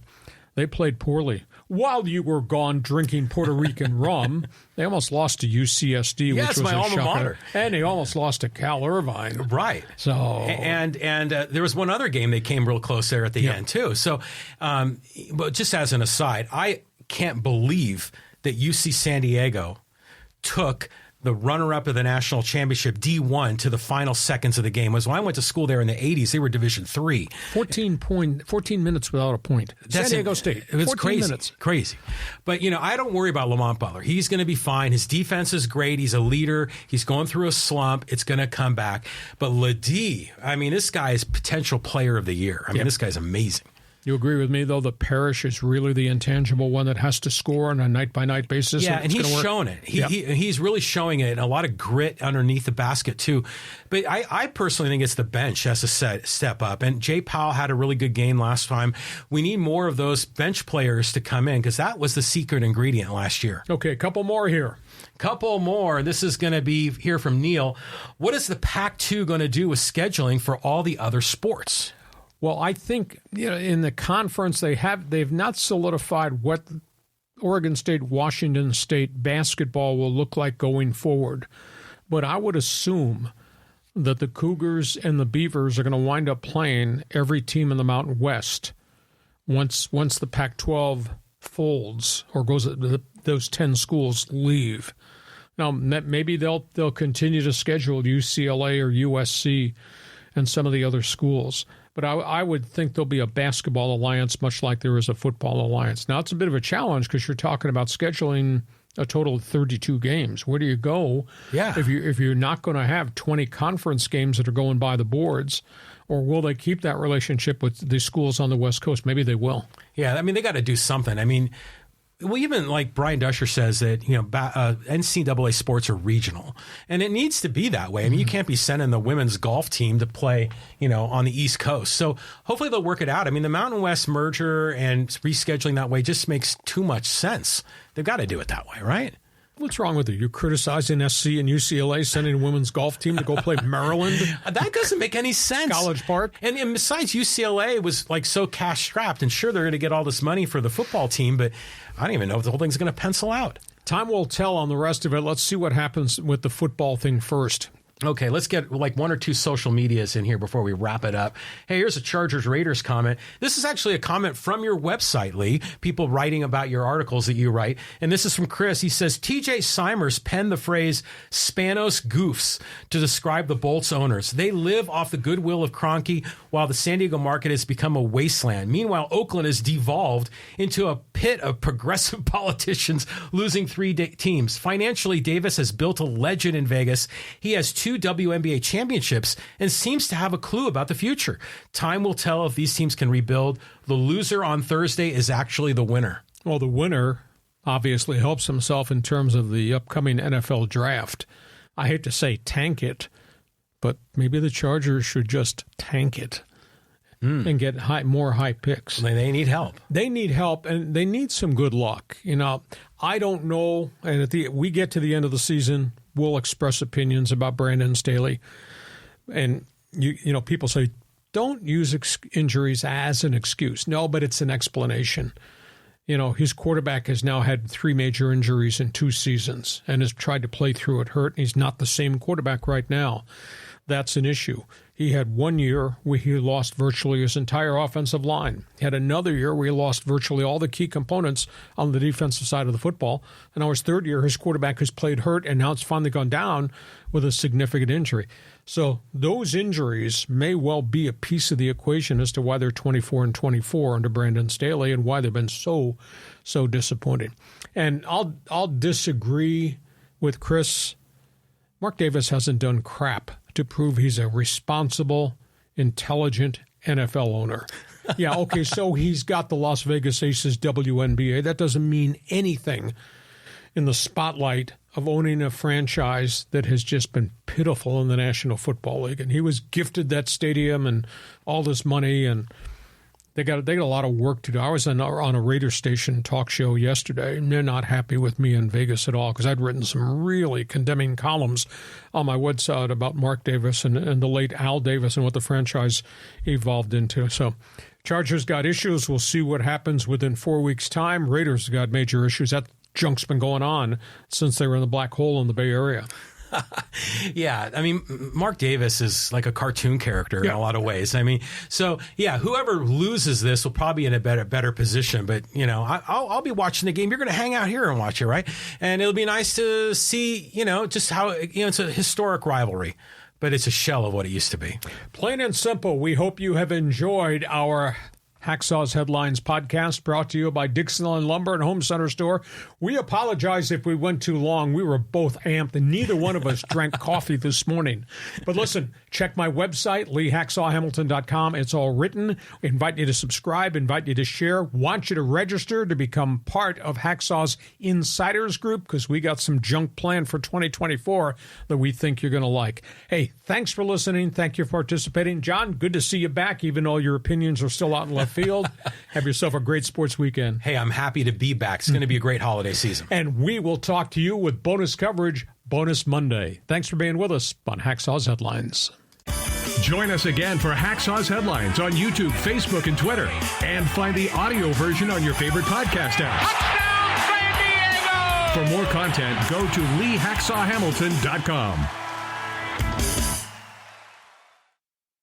they played poorly. While you were gone drinking Puerto Rican rum, they almost lost to UCSD, which was my a alma shocker. mater. And they almost lost to Cal Irvine. Right. So and there was one other game they came real close there at the end too. So, but just as an aside, I can't believe that UC San Diego took the runner-up of the national championship, D1, to the final seconds of the game. Was when I went to school there in the 80s, they were Division III. 14 minutes without a point. San Diego State. It was crazy. Minutes. Crazy. But, I don't worry about Lamont Butler. He's going to be fine. His defense is great. He's a leader. He's going through a slump. It's going to come back. But Ledee, this guy is potential player of the year. This guy's amazing. You agree with me, though, that Parrish is really the intangible one that has to score on a night-by-night basis? Yeah, and he's shown it. He's really showing it, and a lot of grit underneath the basket, too. But I personally think it's the bench has to step up. And Jay Powell had a really good game last time. We need more of those bench players to come in, because that was the secret ingredient last year. Okay, a couple more here. Couple more. This is going to be here from Neil. What is the Pac-2 going to do with scheduling for all the other sports? Well, I think in the conference they've not solidified what Oregon State, Washington State basketball will look like going forward. But I would assume that the Cougars and the Beavers are going to wind up playing every team in the Mountain West once the Pac-12 folds or those 10 schools leave. Now, maybe they'll continue to schedule UCLA or USC and some of the other schools. But I would think there'll be a basketball alliance, much like there is a football alliance. Now, it's a bit of a challenge because you're talking about scheduling a total of 32 games. Where do you go if you're not going to have 20 conference games that are going by the boards? Or will they keep that relationship with the schools on the West Coast? Maybe they will. Yeah, they got to do something. Well, even like Brian Dusher says that, NCAA sports are regional. And it needs to be that way. You can't be sending the women's golf team to play, on the East Coast. So hopefully they'll work it out. The Mountain West merger and rescheduling that way just makes too much sense. They've got to do it that way, right? What's wrong with you? You're criticizing SC and UCLA sending a women's golf team to go play Maryland? That doesn't make any sense. College Park? And besides, UCLA was so cash-strapped, and sure, they're going to get all this money for the football team, but I don't even know if the whole thing's going to pencil out. Time will tell on the rest of it. Let's see what happens with the football thing first. Okay, let's get one or two social medias in here before we wrap it up. Hey, here's a Chargers-Raiders comment. This is actually a comment from your website, Lee. People writing about your articles that you write. And this is from Chris. He says, TJ Simers penned the phrase Spanos goofs to describe the Bolts owners. They live off the goodwill of Kroenke, while the San Diego market has become a wasteland. Meanwhile, Oakland has devolved into a pit of progressive politicians losing 3 teams. Financially, Davis has built a legend in Vegas. He has 2 WNBA championships and seems to have a clue about the future. Time will tell if these teams can rebuild. The loser on Thursday is actually the winner. Well, the winner obviously helps himself in terms of the upcoming NFL draft. I hate to say tank it, but maybe the Chargers should just tank it and get more high picks. They need help. They need help, and they need some good luck. I don't know, and we get to the end of the season, we'll express opinions about Brandon Staley. And, people say, don't use injuries as an excuse. No, but it's an explanation. His quarterback has now had 3 major injuries in 2 seasons and has tried to play through it hurt. And he's not the same quarterback right now. That's an issue. He had 1 year where he lost virtually his entire offensive line. He had another year where he lost virtually all the key components on the defensive side of the football. And now his 3rd year, his quarterback has played hurt, and now it's finally gone down with a significant injury. So those injuries may well be a piece of the equation as to why they're 24-24 under Brandon Staley and why they've been so disappointing. And I'll disagree with Chris. Mark Davis hasn't done crap to prove he's a responsible, intelligent NFL owner. Yeah, okay, so he's got the Las Vegas Aces WNBA. That doesn't mean anything in the spotlight of owning a franchise that has just been pitiful in the National Football League. And he was gifted that stadium and all this money, and they got a lot of work to do. I was on a Raider station talk show yesterday, and they're not happy with me in Vegas at all because I'd written some really condemning columns on my website about Mark Davis and the late Al Davis and what the franchise evolved into. So Chargers got issues. We'll see what happens within 4 weeks' time. Raiders got major issues. That junk's been going on since they were in the black hole in the Bay Area. Yeah, I mean, Mark Davis is like a cartoon character in a lot of ways. I mean, so yeah, whoever loses this will probably be in a better position. But you know, I'll be watching the game. You're going to hang out here and watch it, right? And it'll be nice to see, you know, just how it's a historic rivalry, but it's a shell of what it used to be. Plain and simple. We hope you have enjoyed our Hacksaw's Headlines podcast, brought to you by DIXIELINE Lumber and Home Center Store. We apologize if we went too long. We were both amped, and neither one of us drank coffee this morning. But listen, check my website, LeeHacksawHamilton.com. It's all written. We invite you to subscribe, invite you to share, want you to register to become part of Hacksaw's Insiders Group, because we got some junk planned for 2024 that we think you're going to like. Hey, thanks for listening. Thank you for participating. John, good to see you back, even though your opinions are still out in left field. Have yourself a great sports weekend. Hey, I'm happy to be back. It's going to be a great holiday season. And we will talk to you with bonus coverage, Bonus Monday. Thanks for being with us on Hacksaw's Headlines. Join us again for Hacksaw's Headlines on YouTube, Facebook, and Twitter. And find the audio version on your favorite podcast app. Touchdown, San Diego! For more content, go to LeeHacksawHamilton.com.